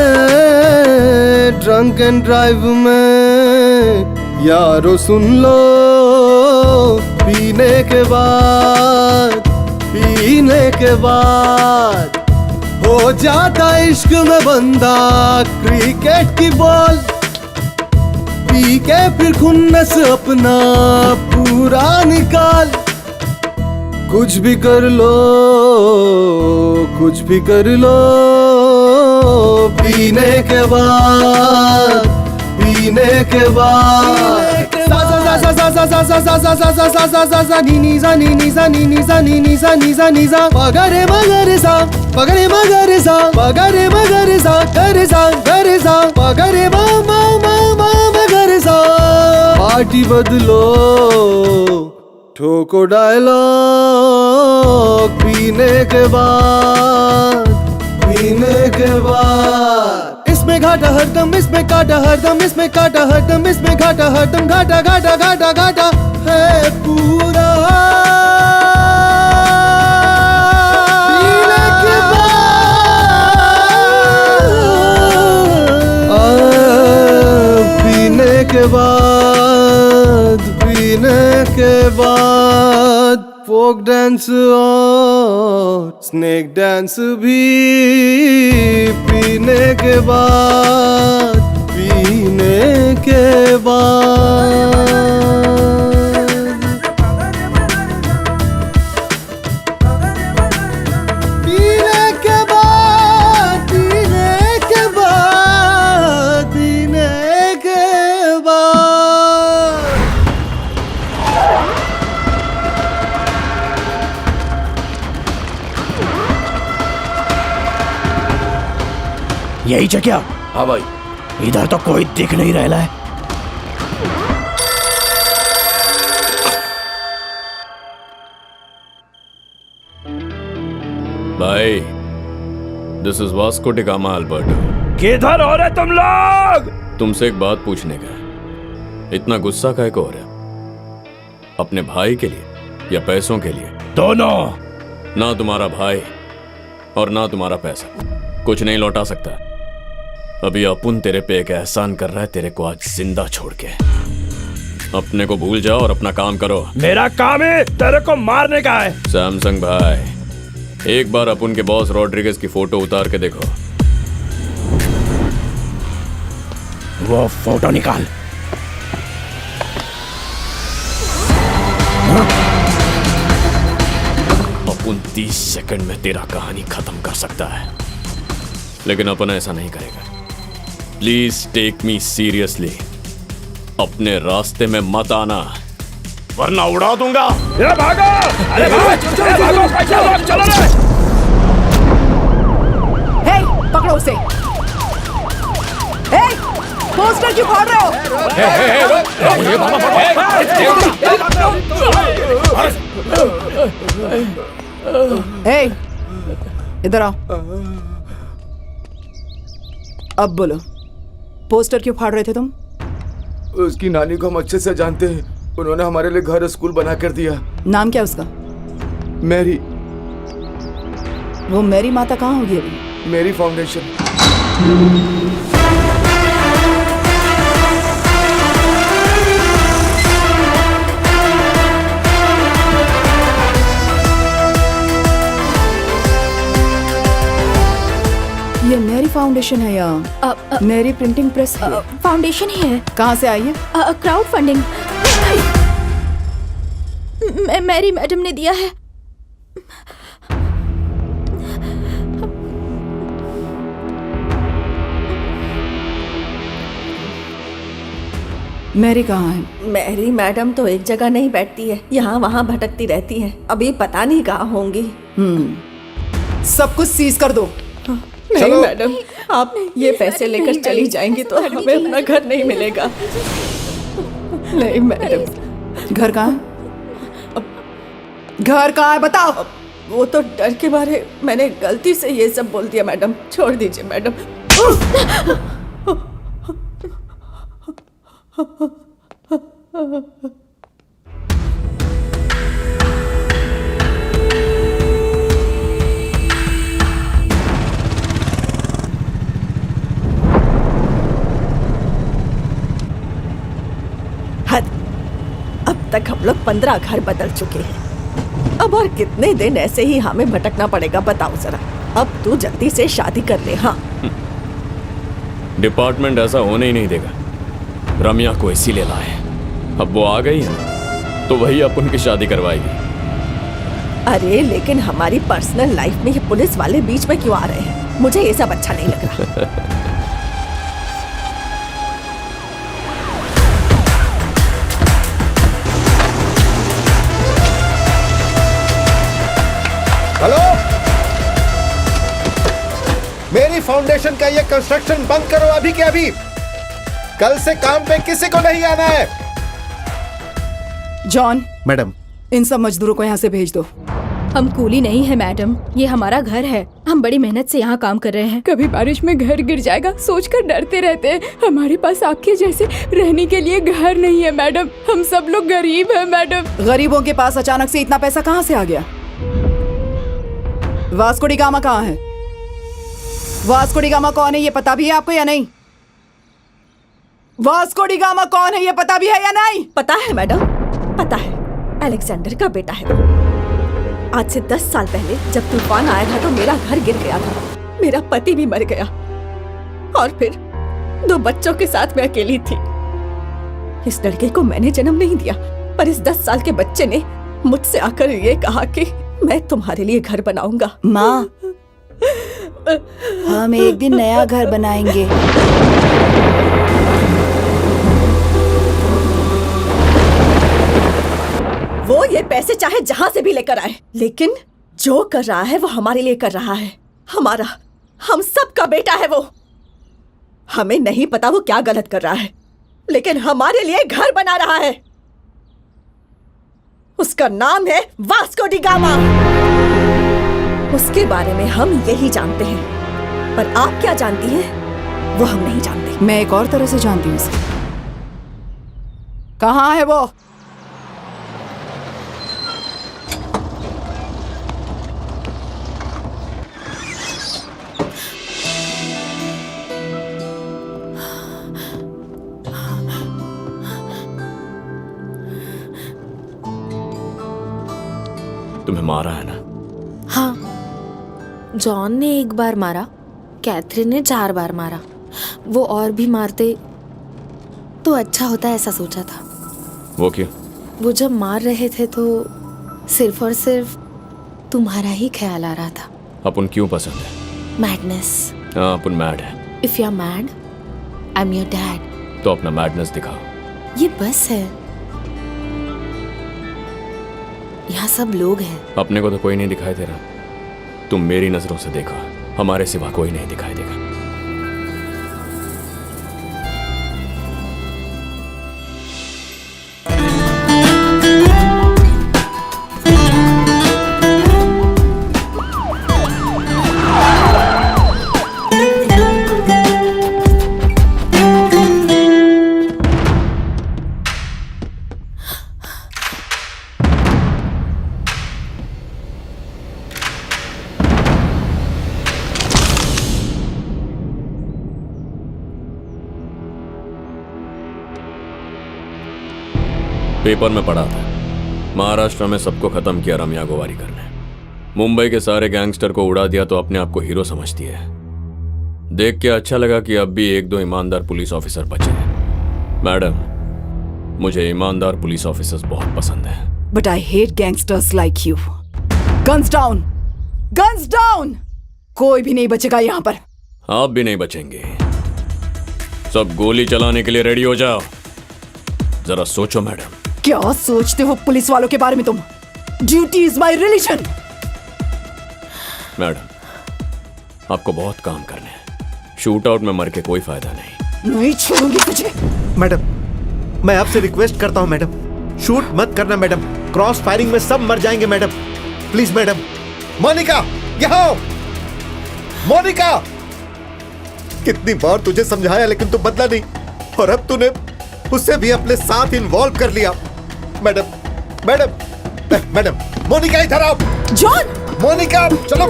[SPEAKER 4] ड्रंक एंड ड्राइव में यारो सुन लो, पीने के बाद हो जाता इश्क में बंदा क्रिकेट की बॉल। पी के फिर खुन्नस अपना पूरा निकाल। कुछ भी कर लो पीने के बाद सा सा सा सा सा सा सा सा सा सा नी नी सा नी नी सा नी नी सा नी नी सा नी सा नी सा पगरे मगरे सा पगरे मगरे सा पगरे मगरे सा करे सा पगरे मा मा मा मा मगरे सा पार्टी बदलो ठोको डायलॉग पीने के बाद इसमें घाटा हरदम इसमें काटा हरदम इसमें काटा हरदम इसमें घाटा हरदम घाटा घाटा घाटा घाटा है पूरा पीने के बाद फोक डांस और स्नेक डांस भी पीने के बाद पीने के बाद पीने के बाद पीने के बाद पीने के बाद
[SPEAKER 7] यही क्या?
[SPEAKER 12] हाँ भाई।
[SPEAKER 7] इधर तो कोई दिख नहीं रहा है।
[SPEAKER 3] भाई, this is Vasco D gamma Alberto.
[SPEAKER 7] किधर हो रहे तुम लोग?
[SPEAKER 3] तुमसे एक बात पूछने का। इतना गुस्सा काहे को हो रहा? अपने भाई के लिए या पैसों के लिए?
[SPEAKER 7] दोनों।
[SPEAKER 3] ना तुम्हारा भाई और ना तुम्हारा पैसा कुछ नहीं लौटा सकता। अभी अपुन तेरे पे एक एहसान कर रहा है, तेरे को आज जिंदा छोड़ के। अपने को भूल जाओ और अपना काम करो।
[SPEAKER 7] मेरा काम है तेरे को मारने का है।
[SPEAKER 3] सैमसंग भाई, एक बार अपुन के बॉस रॉड्रिगेज की फोटो उतार के देखो।
[SPEAKER 7] वो फोटो निकाल।
[SPEAKER 3] अपुन 30 सेकंड में तेरा कहानी खत्म कर सकता है, लेकिन अपन ऐसा नहीं करेगा। Please take me seriously. अपने रास्ते में मत आना, वरना उड़ा दूंगा।
[SPEAKER 7] ये भागो! अरे भागो! चलो रे!
[SPEAKER 1] हे, पकड़ो उसे। हे, पोस्टर क्यों फाड़ रहे हो? हे, इधर आओ। अब बोलो, पोस्टर क्यों फाड़ रहे थे तुम?
[SPEAKER 15] उसकी नानी को हम अच्छे से जानते हैं। उन्होंने हमारे लिए घर स्कूल बना कर दिया।
[SPEAKER 1] नाम क्या उसका?
[SPEAKER 15] मैरी।
[SPEAKER 1] वो मैरी माता कहाँ होगी अभी?
[SPEAKER 15] Mary foundation.
[SPEAKER 1] ये मैरी फाउंडेशन है या मैरी प्रिंटिंग प्रेस?
[SPEAKER 5] फाउंडेशन ही है।
[SPEAKER 1] कहाँ से आई है?
[SPEAKER 5] Crowd funding. मैरी मैडम ने दिया है।
[SPEAKER 1] मैरी कहाँ है?
[SPEAKER 6] मैरी मैडम तो एक जगह नहीं बैठती है, यहाँ वहाँ भटकती रहती है। अभी पता नहीं कहाँ होंगी।
[SPEAKER 1] सब कुछ सीज कर दो।
[SPEAKER 6] नहीं मैडम, आप ये पैसे लेकर चली जाएंगी तो हमें अपना घर नहीं मिलेगा। नहीं मैडम।
[SPEAKER 1] घर कहाँ है? घर कहाँ है बताओ।
[SPEAKER 6] वो तो डर के मारे मैंने गलती से ये सब बोल दिया मैडम, छोड़ दीजिए मैडम। अब तक हम लोग 15 घर बदल चुके हैं। अब और कितने दिन ऐसे ही हमें भटकना पड़ेगा बताओ जरा। अब तू जल्दी से शादी कर ले। हाँ,
[SPEAKER 3] डिपार्टमेंट ऐसा होने ही नहीं देगा। रम्या को इसीलिए लाए। अब वो आ गई है तो वही अपन की शादी करवाएगी।
[SPEAKER 6] अरे लेकिन हमारी पर्सनल लाइफ में ये पुलिस वाले बीच में क्यों आ रहे हैं? मुझे ये सब अच्छा नहीं लग रहा।
[SPEAKER 2] हेलो, मेरी फाउंडेशन का ये कंस्ट्रक्शन बंद करो अभी के अभी। कल से काम पे किसी को नहीं आना है।
[SPEAKER 1] जॉन,
[SPEAKER 2] मैडम,
[SPEAKER 1] इन सब मजदूरों को यहाँ से भेज दो।
[SPEAKER 5] हम कूली नहीं है मैडम, ये हमारा घर है। हम बड़ी मेहनत से यहाँ काम कर रहे हैं।
[SPEAKER 16] कभी बारिश में घर गिर जाएगा सोचकर डरते रहते हैं। हमारे पास आपके जैसे रहने के लिए घर नहीं है मैडम। हम सब लोग गरीब हैं मैडम।
[SPEAKER 1] गरीबों के पास अचानक से इतना पैसा कहाँ से आ गया? वास्को डी गामा कहाँ है? वास्को डी गामा कौन है ये पता भी है आपको या नहीं? वास्को डी गामा कौन है ये पता भी है या नहीं?
[SPEAKER 6] पता है मैडम, पता है। अलेक्जेंडर का बेटा है वो। आज से 10 साल पहले जब तूफान आया था तो मेरा घर गिर गया था, मेरा पति भी मर गया और फिर 2 बच्चों के साथ मैं अकेली थी। इस लड़के को मैंने जन्म नहीं दिया, पर इस 10 साल के बच्चे ने मुझसे आकर ये कहा कि मैं तुम्हारे लिए घर बनाऊंगा।
[SPEAKER 1] माँ, हम एक दिन नया घर बनाएंगे।
[SPEAKER 6] वो ये पैसे चाहे जहां से भी लेकर आए, लेकिन जो कर रहा है वो हमारे लिए कर रहा है। हमारा, हम सब का बेटा है वो। हमें नहीं पता वो क्या गलत कर रहा है, लेकिन हमारे लिए घर बना रहा है। उसका नाम है वास्को डी गामा। उसके बारे में हम यही जानते हैं, पर आप क्या जानती हैं वो हम नहीं जानते।
[SPEAKER 1] मैं एक और तरह से जानती हूँ उसे। कहाँ है वो?
[SPEAKER 3] तुम्हें मारा है ना?
[SPEAKER 9] हाँ, जॉन ने 1 बार मारा, कैथरीन ने 4 बार मारा। वो और भी मारते तो अच्छा होता, ऐसा सोचा था।
[SPEAKER 3] वो क्यों?
[SPEAKER 9] वो जब मार रहे थे तो सिर्फ और सिर्फ तुम्हारा ही ख्याल आ रहा था।
[SPEAKER 3] अपन क्यों पसंद है?
[SPEAKER 9] मैडनेस।
[SPEAKER 3] हाँ, अपन मैड है।
[SPEAKER 9] If you are mad, I am your dad.
[SPEAKER 3] तो अपना मैडनेस दिखाओ।
[SPEAKER 9] ये बस है, यहाँ सब लोग हैं।
[SPEAKER 3] अपने को तो कोई नहीं दिखाई दे रहा। तुम मेरी नजरों से देखो, हमारे सिवा कोई नहीं दिखाई देगा। पेपर में पढ़ा था, महाराष्ट्र में सबको खत्म किया रम्या गोवारीकर ने। मुंबई के सारे गैंगस्टर को उड़ा दिया तो अपने आप को हीरो समझती है। देख के अच्छा लगा कि अब भी 1-2 ईमानदार पुलिस ऑफिसर बचे हैं। मैडम, मुझे ईमानदार पुलिस ऑफिसर्स बहुत पसंद है।
[SPEAKER 1] But I hate gangsters like you. Guns down, guns down. कोई भी नहीं बचेगा यहाँ पर।
[SPEAKER 3] आप भी नहीं बचेंगे। सब गोली चलाने के लिए रेडी हो जाओ। जरा सोचो मैडम।
[SPEAKER 1] क्या सोचते हो पुलिस वालों के बारे में तुम? Duty is my religion.
[SPEAKER 3] Madam, आपको बहुत काम करने हैं। शूट आउट में मर के कोई फायदा नहीं।
[SPEAKER 1] छोड़ूंगी तुझे।
[SPEAKER 2] मैडम, मैं आपसे रिक्वेस्ट करता हूं मैडम, शूट मत करना मैडम। क्रॉस फायरिंग में सब मर जाएंगे मैडम। Please madam. मोनिका, यहाँ आओ। मोनिका, कितनी बार तुझे समझाया लेकिन तू बदला नहीं, और अब तूने उससे भी अपने साथ इन्वॉल्व कर लिया। मैडम, मैडम, मैडम, मोनिका इधर आओ।
[SPEAKER 1] जॉन,
[SPEAKER 2] मोनिका, चलो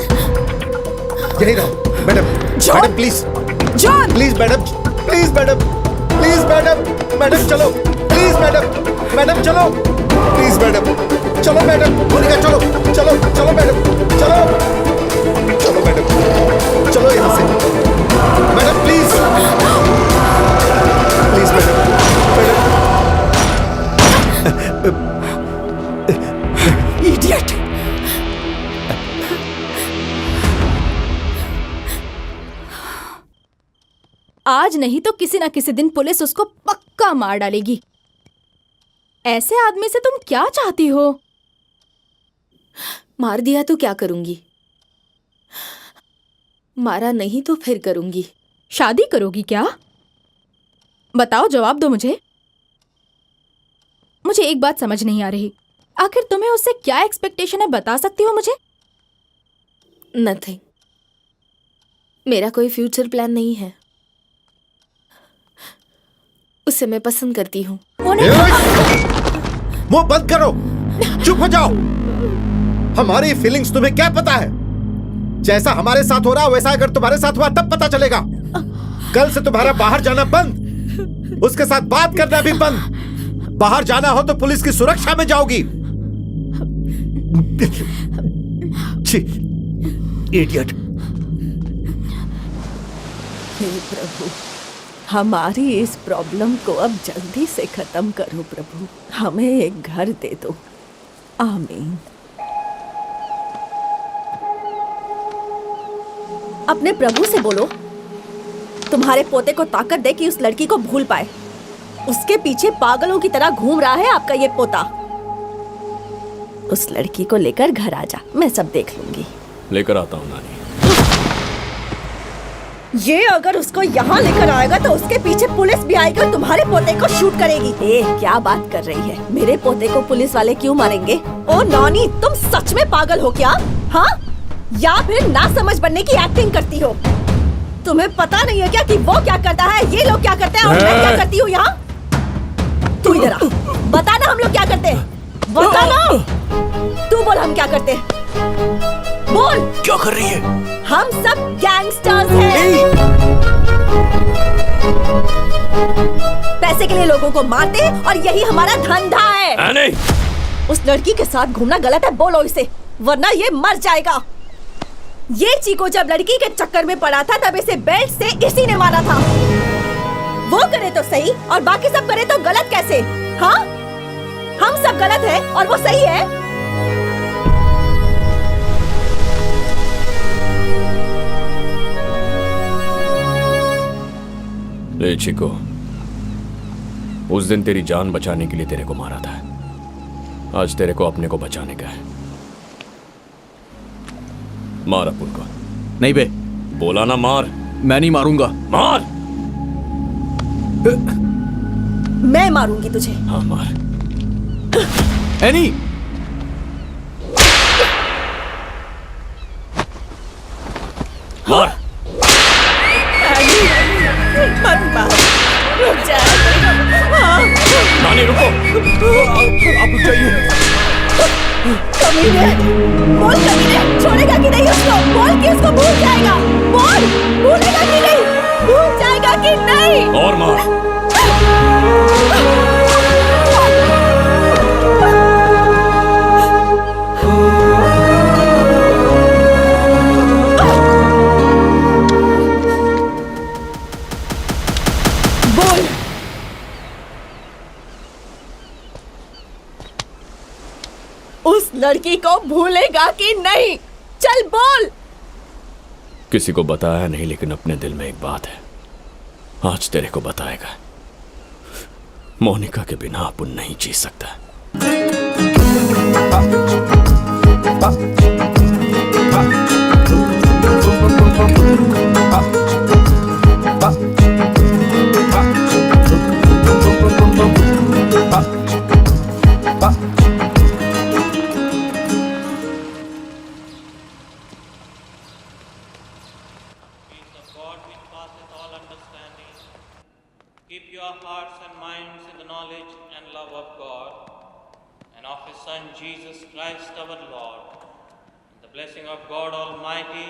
[SPEAKER 2] यही रहो। Madam, madam please,
[SPEAKER 1] John,
[SPEAKER 2] please madam, please madam, please madam, madam चलो, प्लीज मैडम, मैडम चलो, प्लीज मैडम, चलो मैडम, मोनिका चलो, चलो, चलो मैडम, चलो, चलो मैडम, चलो यहाँ से। Madam please, please madam,
[SPEAKER 1] idiot.
[SPEAKER 5] आज नहीं तो किसी ना किसी दिन पुलिस उसको पक्का मार डालेगी। ऐसे आदमी से तुम क्या चाहती हो?
[SPEAKER 9] मार दिया तो क्या करूंगी? मारा नहीं तो फिर करूंगी।
[SPEAKER 5] शादी करोगी क्या? बताओ, जवाब दो मुझे। मुझे एक बात समझ नहीं आ रही, आखिर तुम्हें उससे क्या एक्सपेक्टेशन है, बता सकती हो मुझे?
[SPEAKER 9] नथिंग। मेरा कोई फ्यूचर प्लान नहीं है। उसे मैं पसंद करती हूँ।
[SPEAKER 2] मुंह बंद करो, चुप हो जाओ। हमारी फीलिंग्स तुम्हें क्या पता है? जैसा हमारे साथ हो रहा वैसा अगर तुम्हारे साथ हुआ तब पता चलेगा। कल से तुम्हारा बाहर जाना बंद, उसके साथ बात करना भी बंद। बाहर जाना हो तो पुलिस की सुरक्षा में जाओगी। इडियट।
[SPEAKER 6] हे प्रभु, हमारी इस प्रॉब्लम को अब जल्दी से खत्म करो प्रभु। हमें एक घर दे दो। आमीन। अपने प्रभु से बोलो तुम्हारे पोते को ताकत दे कि उस लड़की को भूल पाए। उसके पीछे पागलों की तरह घूम रहा है आपका ये पोता। उस लड़की को लेकर घर आ जा, मैं सब देख लूंगी।
[SPEAKER 3] लेकर आता हूँ नानी।
[SPEAKER 6] ये अगर उसको यहाँ लेकर आएगा तो उसके पीछे पुलिस भी आएगी और तुम्हारे पोते को शूट करेगी। क्या बात कर रही है? मेरे पोते को पुलिस वाले क्यों मारेंगे? ओ नॉनी, तुम सच में पागल हो क्या? हाँ, या फिर ना समझ बनने की एक्टिंग करती हो? तुम्हें पता नहीं है क्या कि वो क्या करता है, ये लोग क्या करते हैं और मैं क्या करती हूँ यहाँ? तू इधर आ, बता ना हम लोग क्या करते हैं। बता ना, तू बोल हम क्या करते हैं। बोल
[SPEAKER 7] क्या कर रही है?
[SPEAKER 6] हम सब गैंगस्टर्स हैं। पैसे के लिए लोगों को मारते हैं और यही हमारा धंधा है।
[SPEAKER 3] नहीं।
[SPEAKER 6] उस लड़की के साथ घूमना गलत है, बोलो इसे, वरना ये मर जाएगा। ये चीको जब लड़की के चक्कर में पड़ा था तब इसे बेल्ट से इसी ने मारा था। वो करे तो सही और बाकी सब करे तो गलत कैसे? हाँ, हम सब गलत है और वो सही है।
[SPEAKER 3] ले चिको, उस दिन तेरी जान बचाने के लिए तेरे को मारा था, आज तेरे को अपने को बचाने का है। मार अपुन को।
[SPEAKER 13] नहीं बे।
[SPEAKER 3] बोला ना मार।
[SPEAKER 13] मैं नहीं मारूंगा।
[SPEAKER 3] मार।
[SPEAKER 6] मैं मारूंगी तुझे।
[SPEAKER 3] हाँ मार।
[SPEAKER 13] एनी।
[SPEAKER 3] मार।
[SPEAKER 6] मत मार, रुक जा।
[SPEAKER 3] नानी रुको।
[SPEAKER 13] आप रुक जाइए।
[SPEAKER 6] कमीने, बोल कमीने, छोड़ेगा कि नहीं उसको? बोल कि उसको भूल जाएगा। बोल, भूलेगा कि नहीं? भूल जाएगा कि नहीं?
[SPEAKER 3] और मार।
[SPEAKER 6] उस लड़की को भूलेगा कि नहीं? चल बोल।
[SPEAKER 3] किसी को बताया नहीं, लेकिन अपने दिल में एक बात है, आज तेरे को बताएगा। मोनिका के बिना अपुन नहीं जी सकता।
[SPEAKER 17] Keep your hearts and minds in the knowledge and love of God and of His Son Jesus Christ our Lord. And the blessing of God Almighty,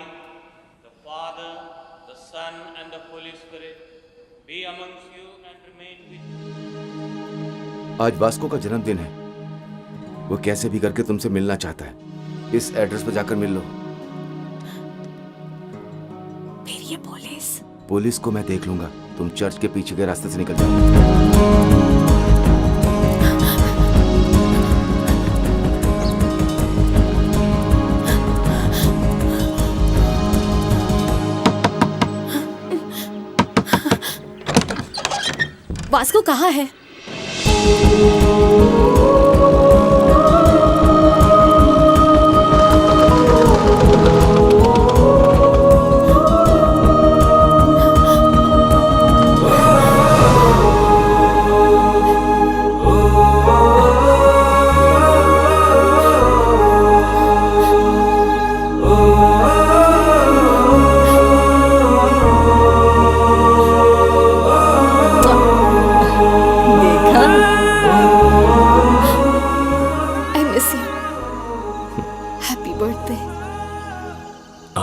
[SPEAKER 17] the Father, the Son and the Holy Spirit be amongst you and remain with you.
[SPEAKER 15] आज Vasco का जन्मदिन है। वो कैसे भी करके तुमसे मिलना चाहता है। इस एड्रेस पर जाकर मिल लो।
[SPEAKER 6] फिर ये
[SPEAKER 15] पुलिस को मैं देख लूंगा। तुम चर्च के पीछे के रास्ते से निकल जाओ।
[SPEAKER 9] वास्को कहाँ है?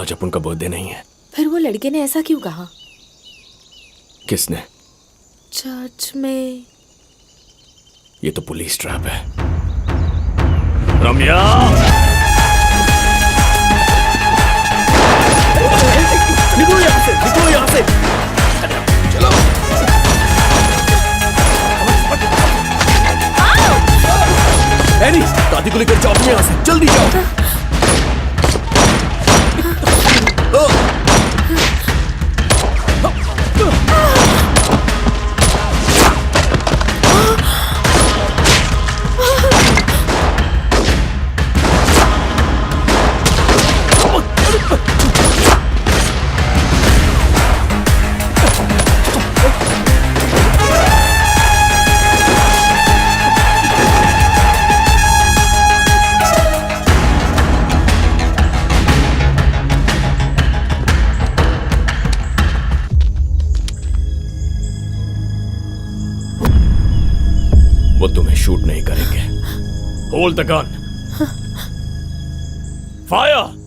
[SPEAKER 3] आज अपन का बर्थडे नहीं है।
[SPEAKER 9] फिर वो लड़के ने ऐसा क्यों कहा?
[SPEAKER 3] किसने?
[SPEAKER 9] चर्च में।
[SPEAKER 3] ये तो पुलिस ट्रैप है। रम्या!
[SPEAKER 13] निकलो यहाँ से, निकलो यहाँ से। चलो। एनी, दादी को लेकर जाओ यहाँ से, जल्दी जाओ।
[SPEAKER 3] वो तुम्हें शूट नहीं करेंगे। Hold the gun. फायर!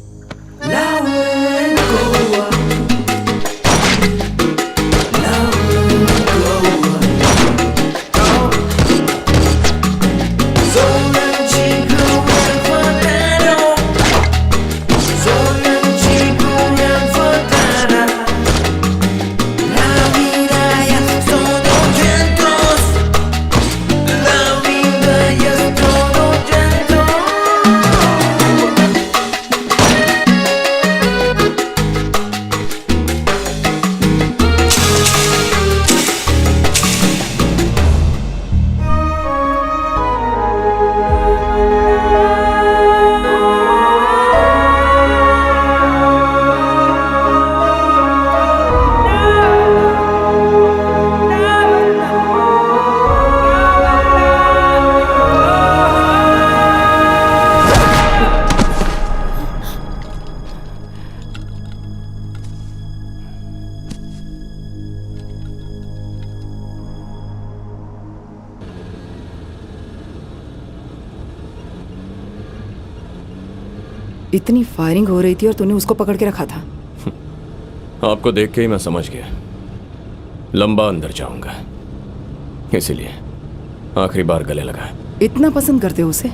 [SPEAKER 1] इतनी फायरिंग हो रही थी और तूने उसको पकड़ के रखा था।
[SPEAKER 3] आपको देख के ही मैं समझ गया लंबा अंदर जाऊंगा, इसीलिए आखिरी बार गले लगा।
[SPEAKER 1] इतना पसंद करते हो उसे?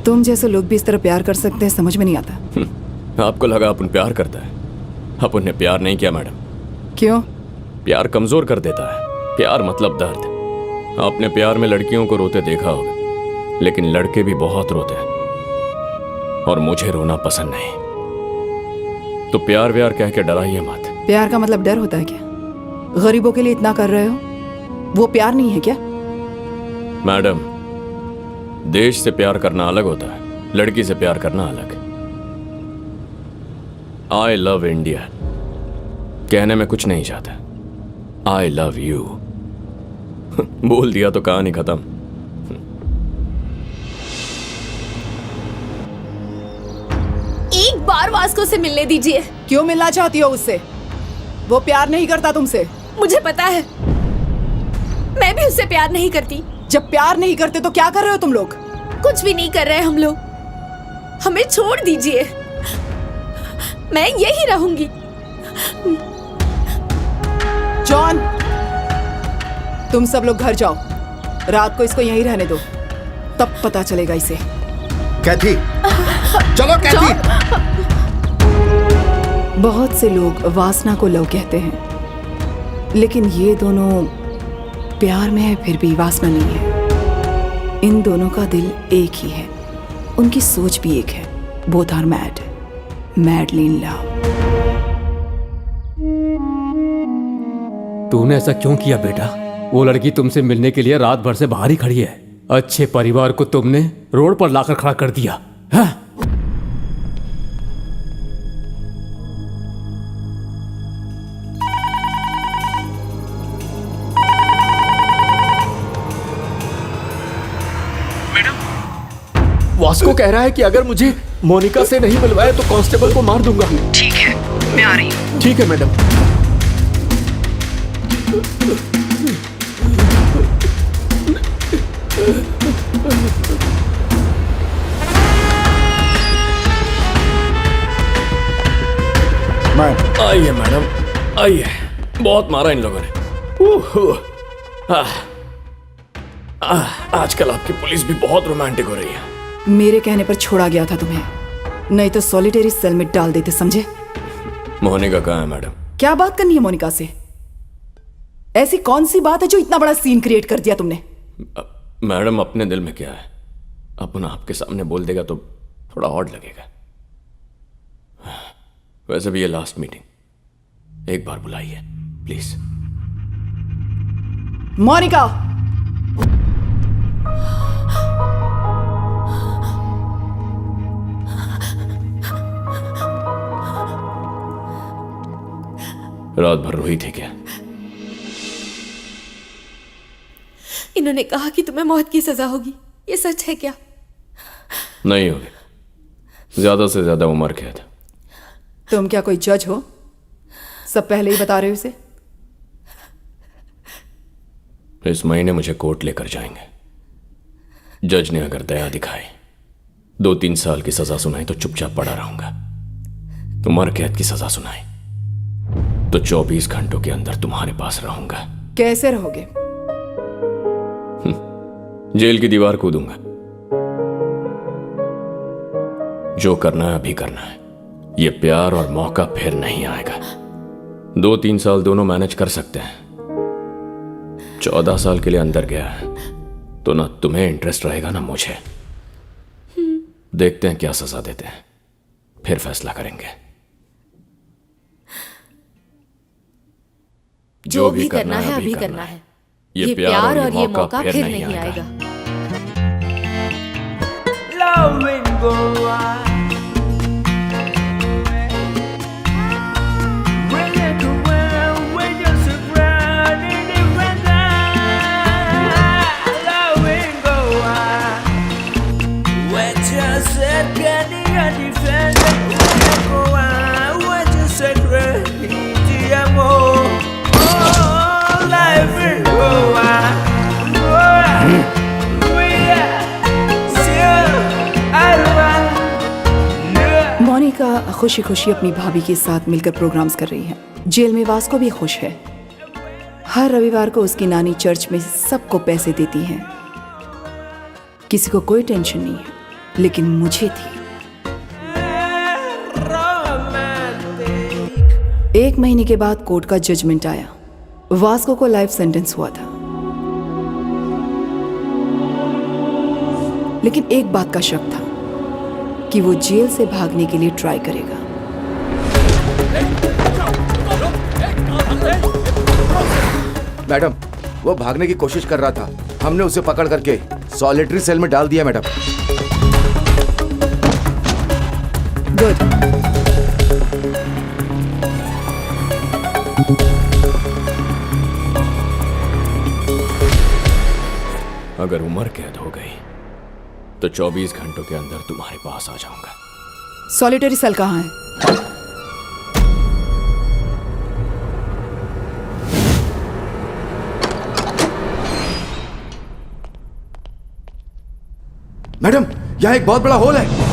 [SPEAKER 1] तुम जैसे लोग भी इस तरह प्यार कर सकते हैं, समझ में नहीं आता।
[SPEAKER 3] आपको लगा अपन प्यार करता है? अपन ने प्यार नहीं किया मैडम।
[SPEAKER 1] क्यों?
[SPEAKER 3] प्यार कमजोर कर देता है। प्यार मतलब दर्द। आपने प्यार में लड़कियों को रोते देखा होगा, लेकिन लड़के भी बहुत रोते हैं और मुझे रोना पसंद नहीं। तो प्यार व्यार कह के डराइए मत।
[SPEAKER 1] प्यार का मतलब डर होता है क्या? गरीबों के लिए इतना कर रहे हो, वो प्यार नहीं है क्या?
[SPEAKER 3] मैडम, देश से प्यार करना अलग होता है, लड़की से प्यार करना अलग। आई लव इंडिया कहने में कुछ नहीं चाहता, आई लव यू बोल दिया तो कहानी खत्म।
[SPEAKER 9] एक बार वास्को से मिलने दीजिए।
[SPEAKER 1] क्यों मिलना चाहती हो उससे? वो प्यार नहीं करता तुमसे।
[SPEAKER 9] मुझे पता है, मैं भी उससे प्यार नहीं करती।
[SPEAKER 1] जब प्यार नहीं करते तो क्या कर रहे हो तुम लोग?
[SPEAKER 9] कुछ भी नहीं कर रहे हम लोग, हमें छोड़ दीजिए, मैं यही रहूंगी।
[SPEAKER 1] जॉन, तुम सब लोग घर जाओ, रात को इसको यहीं रहने दो, तब पता चलेगा इसे।
[SPEAKER 2] कैथी, चलो कैथी।
[SPEAKER 1] बहुत से लोग वासना को लव कहते हैं, लेकिन ये दोनों प्यार में है फिर भी वासना नहीं है। इन दोनों का दिल एक ही है, उनकी सोच भी एक है। Both are mad, madly in love.
[SPEAKER 12] तूने ऐसा क्यों किया बेटा? वो लड़की तुमसे मिलने के लिए रात भर से बाहर ही खड़ी है। अच्छे परिवार को तुमने रोड पर लाकर खड़ा कर दिया है?
[SPEAKER 13] वास्को कह रहा है कि अगर मुझे मोनिका से नहीं मिलवाया तो कांस्टेबल को मार दूंगा।
[SPEAKER 1] ठीक है, मैं आ रही हूँ।
[SPEAKER 13] ठीक है मैडम।
[SPEAKER 10] स्माइल।
[SPEAKER 3] आइए मैडम, आइए। बहुत मारा इन लोगों ने। आजकल आपकी पुलिस भी बहुत रोमांटिक हो रही है।
[SPEAKER 1] मेरे कहने पर छोड़ा गया था तुम्हें, नहीं तो सॉलिटरी सेल में डाल देते, समझे?
[SPEAKER 3] मोनिका कहाँ है मैडम?
[SPEAKER 1] क्या बात करनी है मोनिका से? ऐसी कौन सी बात है जो इतना बड़ा सीन क्रिएट कर दिया तुमने?
[SPEAKER 3] मैडम अपने दिल में क्या है अपन आपके सामने बोल देगा तो थोड़ा ऑड लगेगा। वैसे भी ये लास्ट मीटिंग, एक बार बुलाइए प्लीज।
[SPEAKER 1] मोनिका,
[SPEAKER 3] रात भर रोई थी क्या?
[SPEAKER 9] इन्होंने कहा कि तुम्हें मौत की सजा होगी, ये सच है क्या?
[SPEAKER 3] नहीं होगी, ज्यादा से ज्यादा उम्र कैद।
[SPEAKER 1] तुम क्या कोई जज हो? सब पहले ही बता रहे हो इसे।
[SPEAKER 3] इस महीने मुझे कोर्ट लेकर जाएंगे। जज ने अगर दया दिखाई, 2-3 साल की सजा सुनाई तो चुपचाप पड़ा रहूंगा। उम्र कैद की सजा सुनाई तो 24 घंटों के अंदर तुम्हारे पास रहूंगा।
[SPEAKER 1] कैसे रहोगे?
[SPEAKER 3] जेल की दीवार कूदूंगा। जो करना है अभी करना है। ये प्यार और मौका फिर नहीं आएगा। 2-3 साल दोनों मैनेज कर सकते हैं। 14 साल के लिए अंदर गया है तो ना तुम्हें इंटरेस्ट रहेगा ना मुझे। देखते हैं क्या सजा देते हैं, फिर फैसला करेंगे।
[SPEAKER 9] जो भी करना है अभी करना है। ये प्यार और ये मौका फिर नहीं आएगा।
[SPEAKER 1] मोनिका खुशी खुशी अपनी भाभी के साथ मिलकर प्रोग्राम्स कर रही है। जेल में वास्को भी खुश है। हर रविवार को उसकी नानी चर्च में सबको पैसे देती हैं। किसी को कोई टेंशन नहीं है, लेकिन मुझे थी। 1 महीने के बाद कोर्ट का जजमेंट आया। वास्को को लाइफ सेंटेंस हुआ था, लेकिन एक बात का शक था कि वो जेल से भागने के लिए ट्राई करेगा।
[SPEAKER 15] मैडम, वो भागने की कोशिश कर रहा था। हमने उसे पकड़ करके सॉलिटरी सेल में डाल दिया मैडम।
[SPEAKER 1] गुड।
[SPEAKER 3] अगर उम्र कैद हो गई तो 24 घंटों के अंदर तुम्हारे पास आ जाऊंगा।
[SPEAKER 1] सॉलिटरी सेल कहाँ है?
[SPEAKER 15] मैडम, यहाँ एक बहुत बड़ा होल है।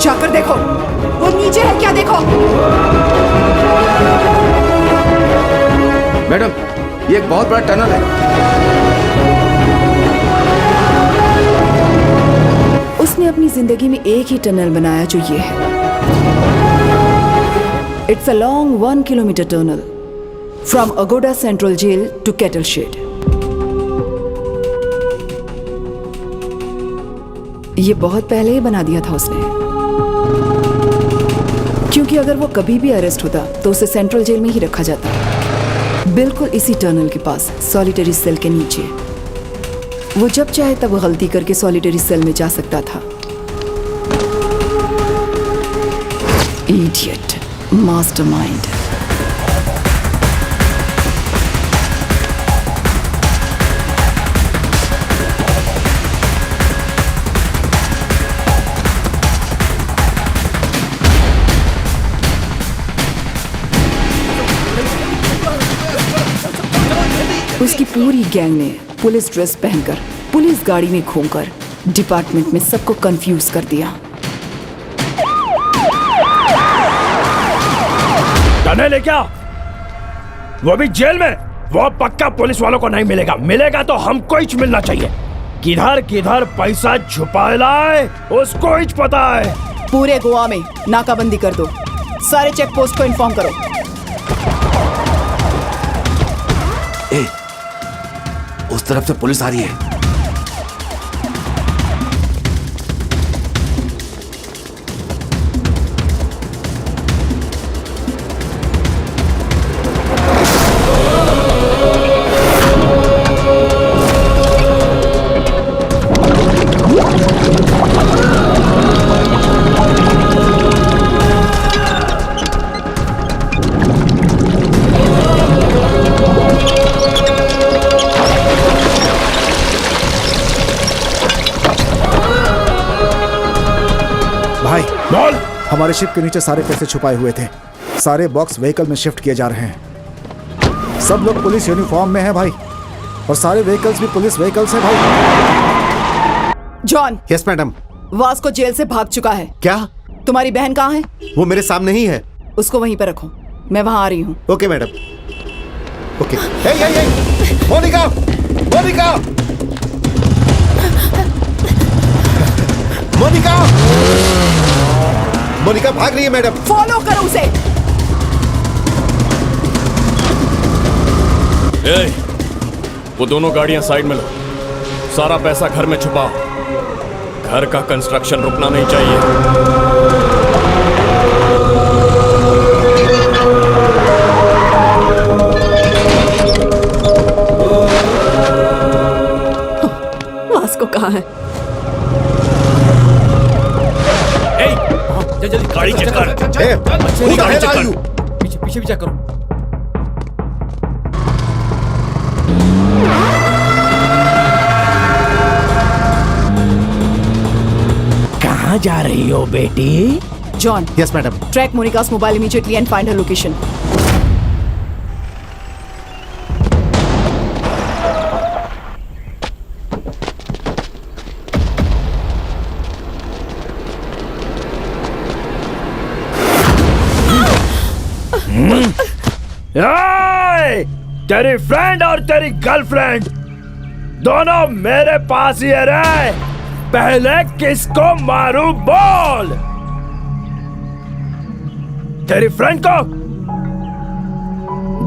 [SPEAKER 1] जाकर देखो, वो नीचे है क्या? देखो
[SPEAKER 15] मैडम, ये एक बहुत बड़ा टनल है।
[SPEAKER 1] उसने अपनी जिंदगी में एक ही टनल बनाया जो ये है। It's a long 1 kilometre tunnel from Aguada central jail to cattle shed. ये बहुत पहले ही बना दिया था उसने, क्योंकि अगर वो कभी भी अरेस्ट होता तो उसे सेंट्रल जेल में ही रखा जाता। बिल्कुल इसी टनल के पास, सॉलिटरी सेल के नीचे। वो जब चाहे तब गलती करके सॉलिटरी सेल में जा सकता था। Idiot, mastermind. उसकी पूरी गैंग ने पुलिस ड्रेस पहनकर पुलिस गाड़ी में घूमकर डिपार्टमेंट में सबको कंफ्यूज कर दिया।
[SPEAKER 7] जाने ले क्या? वो भी जेल में? वो पक्का पुलिस वालों को नहीं मिलेगा। मिलेगा तो हमको ही मिलना चाहिए। किधर किधर पैसा छुपा लाए उसको ही पता है।
[SPEAKER 1] पूरे गोवा में नाकाबंदी कर दो। सारे चेक पोस्ट को इन्फॉर्म करो।
[SPEAKER 15] उस तरफ से पुलिस आ रही है।
[SPEAKER 10] हमारे शिप के नीचे सारे पैसे छुपाए हुए थे। सारे बॉक्स व्हीकल में शिफ्ट किए जा रहे हैं। सब लोग पुलिस यूनिफॉर्म में हैं भाई, और सारे व्हीकल्स भी पुलिस व्हीकल्स हैं भाई।
[SPEAKER 1] John.
[SPEAKER 2] Yes madam.
[SPEAKER 1] Vasco jail से भाग चुका है।
[SPEAKER 2] क्या?
[SPEAKER 1] तुम्हारी बहन कहाँ है?
[SPEAKER 2] वो मेरे सामने ही है।
[SPEAKER 1] उसको वहीं पर रखो, मैं वहां आ रही हूँ।
[SPEAKER 2] Okay madam. Okay. Monica, Monica, Monica, Monica भाग रही है मैडम।
[SPEAKER 1] फॉलो करो उसे।
[SPEAKER 3] वो दोनों गाड़ियां साइड में लो। सारा पैसा घर में छुपाओ। घर का कंस्ट्रक्शन रुकना नहीं चाहिए।
[SPEAKER 1] वास्को कहाँ है?
[SPEAKER 7] जल्दी गाड़ी चेक कर।
[SPEAKER 2] पूरी गाड़ी चेक कर।
[SPEAKER 7] पीछे पीछे भी चेक करो। कहाँ जा रही हो बेटी?
[SPEAKER 1] John.
[SPEAKER 2] Yes madam.
[SPEAKER 1] Track Monica's mobile immediately and find her location.
[SPEAKER 7] तेरी फ्रेंड और तेरी गर्लफ्रेंड दोनों मेरे पास ही रहे। पहले किसको मारूं बोल? तेरी फ्रेंड को,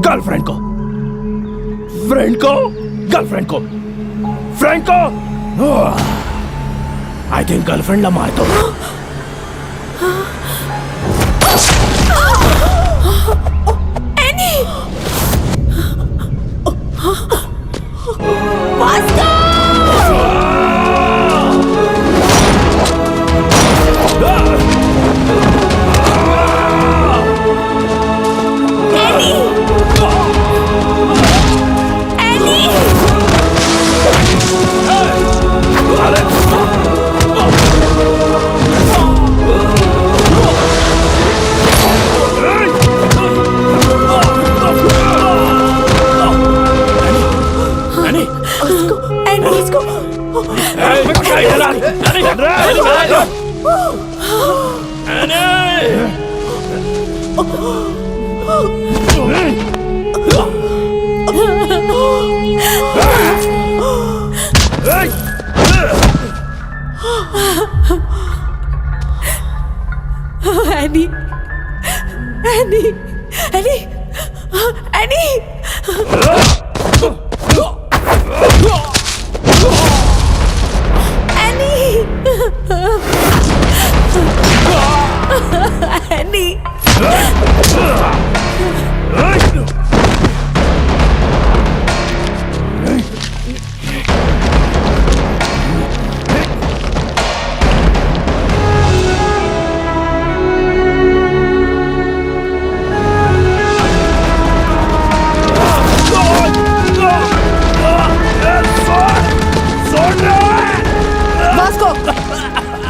[SPEAKER 7] गर्लफ्रेंड को, फ्रेंड को, गर्लफ्रेंड को, फ्रेंड को? आई थिंक गर्लफ्रेंड ला मार दो।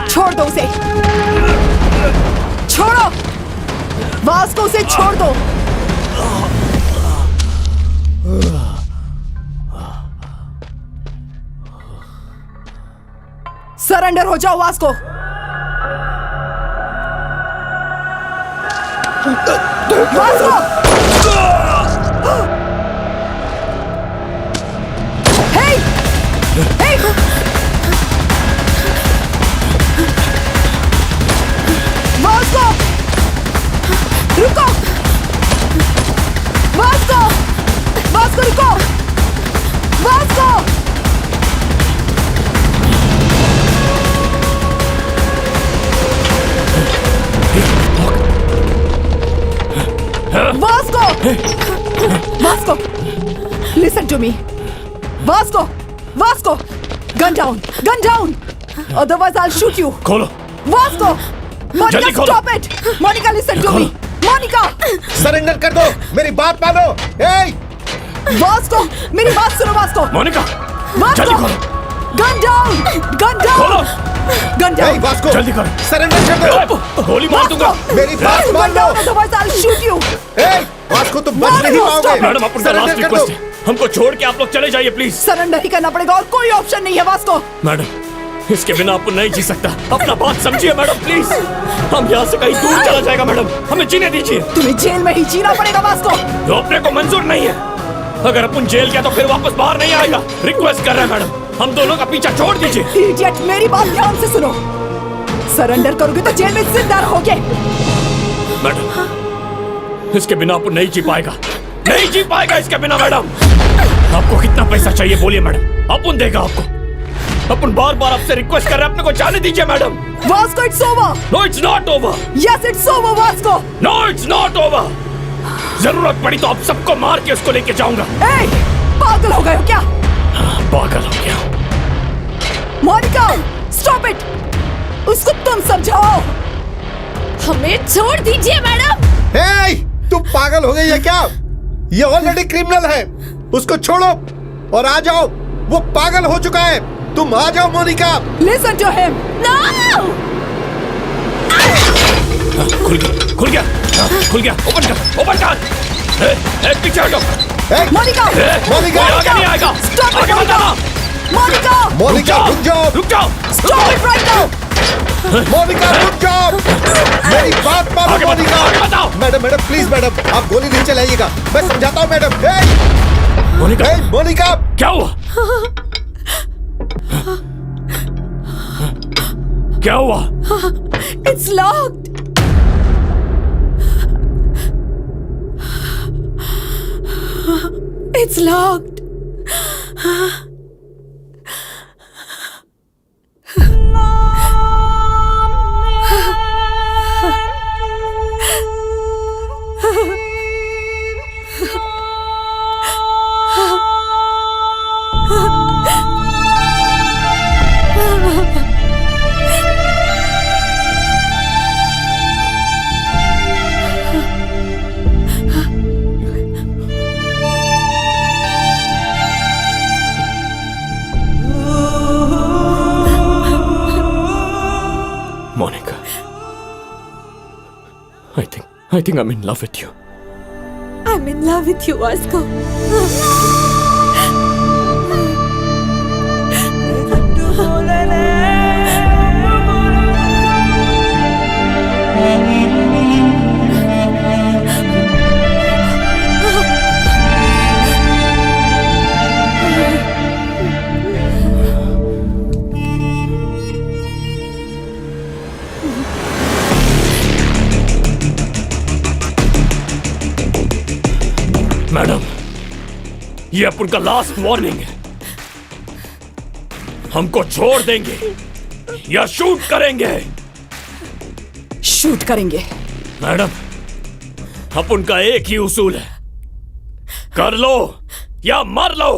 [SPEAKER 1] छोड़ दो उसे। छोड़ो वास्को, उसे छोड़ दो। सरेंडर हो जाओ Vasco. Vasco! Hey! Hey! Vasco! रुको! वास्को! वास्को रुको! Vasco! Vasco! Vasco! Listen to me. Vasco! Vasco! Gun down! Gun down! Otherwise I'll shoot you.
[SPEAKER 8] खोलो।
[SPEAKER 1] Vasco! Monica, stop it! Monica, listen to me. Monica!
[SPEAKER 2] Surrender कर दो, मेरी बात मानो। Hey!
[SPEAKER 1] Vasco! मेरी बात सुनो Vasco!
[SPEAKER 8] मोनिका!
[SPEAKER 1] Vasco!
[SPEAKER 8] जल्दी खोलो।
[SPEAKER 1] Gun down! Gun down!
[SPEAKER 8] खोलो।
[SPEAKER 1] Gun down!
[SPEAKER 2] Hey, Vasco!
[SPEAKER 8] जल्दी करो।
[SPEAKER 2] सरेंडर कर दो।
[SPEAKER 8] गोली मार दूंगा।
[SPEAKER 2] मेरी बात मान
[SPEAKER 1] Gun
[SPEAKER 2] low.
[SPEAKER 1] down, otherwise I'll shoot you.
[SPEAKER 2] Hey! Vasco तुम बच नहीं पाओगे।
[SPEAKER 8] मैडम आपका लास्ट रिक्वेस्ट है, हमको छोड़ के आप लोग चले जाइए प्लीज।
[SPEAKER 1] सरेंडर ही करना पड़ेगा और कोई ऑप्शन नहीं है वास्को।
[SPEAKER 8] मैडम इसके बिना आपको नहीं जी सकता, अपना बात समझिए मैडम प्लीज। हम यहाँ से कहीं दूर चला जाएगा मैडम, हमें जीने दीजिए।
[SPEAKER 1] तुम्हें जेल में ही जीना पड़ेगा वास्को।
[SPEAKER 8] जो अपने को मंजूर नहीं है, अगर अपन जेल गया तो फिर वापस बाहर नहीं आएगा। रिक्वेस्ट कर रहे हैं मैडम, हम दोनों का पीछा छोड़ दीजिए।
[SPEAKER 1] इडियट, मेरी बात ध्यान से सुनो। सरेंडर करोगे तो जेल में जिंदा रहोगे।
[SPEAKER 8] मैडम इसके बिना अपन नहीं जी पाएगा, नहीं जी पाएगा इसके बिना। मैडम आपको कितना पैसा चाहिए बोलिए मैडम, अपन देगा आपको। अपन बार बार आपसे रिक्वेस्ट कर रहे हैं, अपने को जाने दीजिए madam.
[SPEAKER 1] Vasco, it's over.
[SPEAKER 8] No it's not over.
[SPEAKER 1] Yes it's over Vasco.
[SPEAKER 8] No it's not over. जरूरत पड़ी तो आप सबको मार के उसको लेके जाऊंगा।
[SPEAKER 1] ए, पागल हो गए हो क्या?
[SPEAKER 8] पागल हो गया।
[SPEAKER 1] Monica, stop it. उसको तुम समझाओ।
[SPEAKER 9] हमें छोड़ दीजिए मैडम।
[SPEAKER 2] Hey! तुम पागल हो गई है क्या? ये ऑलरेडी क्रिमिनल है, उसको छोड़ो और आ जाओ। वो पागल हो चुका है, तुम आ जाओ Monika.
[SPEAKER 1] Listen to him.
[SPEAKER 9] No!
[SPEAKER 8] खुल गया, खुल गया, खुल गया। ओपन कर, ओपन कर। पीछे हटो।
[SPEAKER 1] मोनिका,
[SPEAKER 2] मोनिका,
[SPEAKER 8] आगे नहीं आएगा।
[SPEAKER 1] Stop it,
[SPEAKER 8] आगे मत आना।
[SPEAKER 1] मोनिका,
[SPEAKER 2] मोनिका रुक जाओ,
[SPEAKER 8] रुक जाओ।
[SPEAKER 1] stop it right now.
[SPEAKER 2] Monika रुक जाओ, मेरी बात मानो Monica. Madam madam please madam, आप गोली नहीं चलाइएगा, मैं समझाता हूँ मैडम।
[SPEAKER 8] मोनिका,
[SPEAKER 2] मोनिका
[SPEAKER 8] क्या हुआ? क्या हुआ?
[SPEAKER 1] It's locked. It's locked.
[SPEAKER 8] Monica, I think I'm in love with you.
[SPEAKER 6] I'm in love with you, Vasco.
[SPEAKER 8] Madam ये अपन का लास्ट वार्निंग है, हमको छोड़ देंगे या शूट करेंगे?
[SPEAKER 1] शूट करेंगे।
[SPEAKER 8] मैडम अपन का एक ही उसूल है, कर लो या मर लो।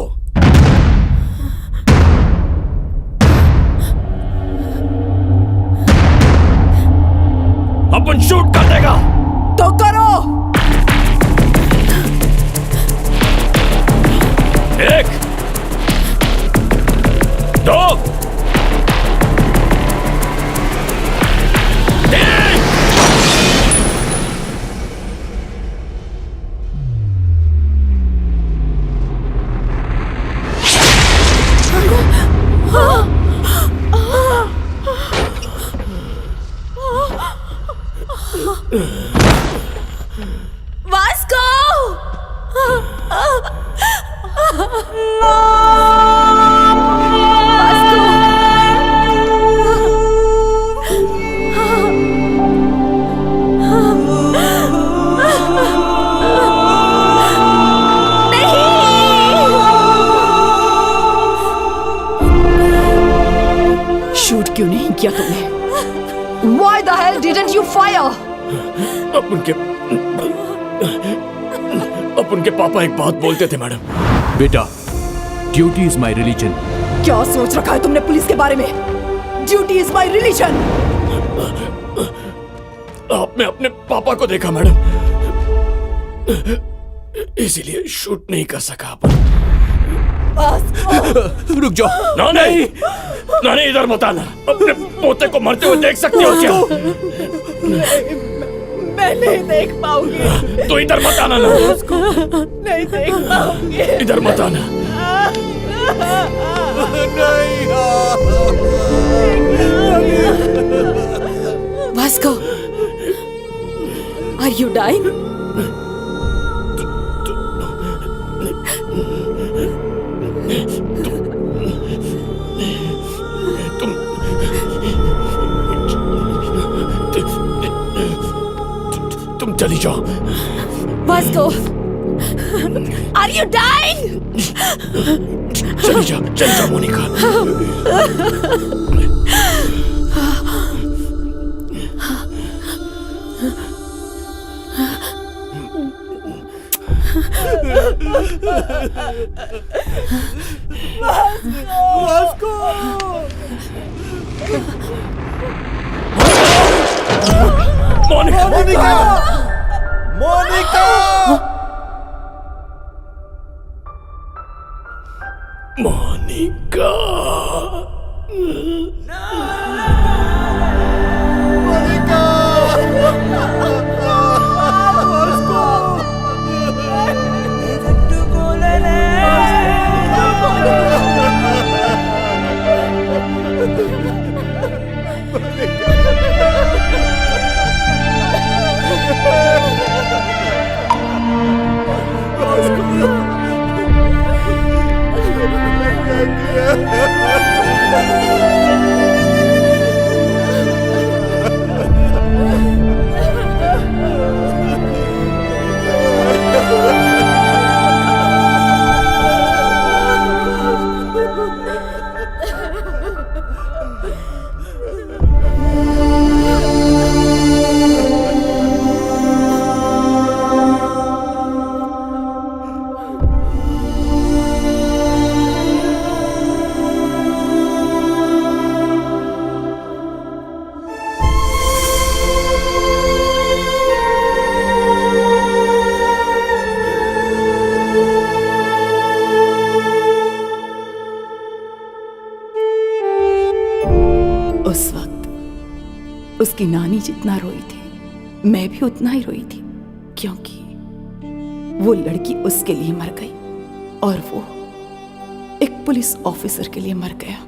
[SPEAKER 8] अपन शूट कर देगा
[SPEAKER 1] तो करो।
[SPEAKER 8] एक, दो, तीन।
[SPEAKER 1] क्यों नहीं किया तुमने? Why the hell didn't you fire?
[SPEAKER 8] अब उनके पापा एक बात बोलते थे मैडम, बेटा ड्यूटी इज माई रिलीजन।
[SPEAKER 1] क्या सोच रखा है तुमने पुलिस के बारे में? Duty is my religion.
[SPEAKER 8] आपने अपने पापा को देखा मैडम, इसीलिए शूट नहीं कर सका अपन। रुक जाओ। ना नहीं, ना नहीं, इधर मत आना। अपने पोते को मरते हुए देख सकते हो क्या?
[SPEAKER 6] मैं नहीं देख पाऊंगी।
[SPEAKER 8] तो इधर मत आना ना।
[SPEAKER 6] नहीं देख पाऊंगी।
[SPEAKER 8] इधर मत आना।
[SPEAKER 9] Vasco, are you dying?
[SPEAKER 8] तुम चली जाओ।
[SPEAKER 9] Vasco, are you dying?
[SPEAKER 8] चली जा Monika.
[SPEAKER 4] Vasco!
[SPEAKER 8] Monika!
[SPEAKER 4] Monica! Monica!
[SPEAKER 8] Monika!
[SPEAKER 1] उस वक्त उसकी नानी जितना रोई थी, मैं भी उतना ही रोई थी, क्योंकि वो लड़की उसके लिए मर गई और वो एक पुलिस ऑफिसर के लिए मर गया।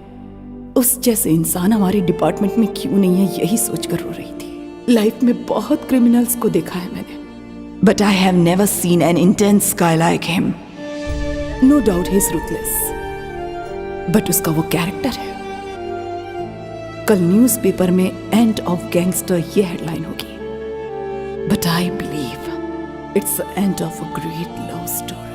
[SPEAKER 1] उस जैसे इंसान हमारे डिपार्टमेंट में क्यों नहीं है, यही सोचकर रो रही थी। लाइफ में बहुत क्रिमिनल्स को देखा है मैंने, but I have never seen an intense guy like him. No doubt he is ruthless, but उसका वो कैरेक्टर है। कल न्यूज़पेपर में एंड ऑफ गैंगस्टर ये हेडलाइन होगी, but I believe it's the end of a great love story.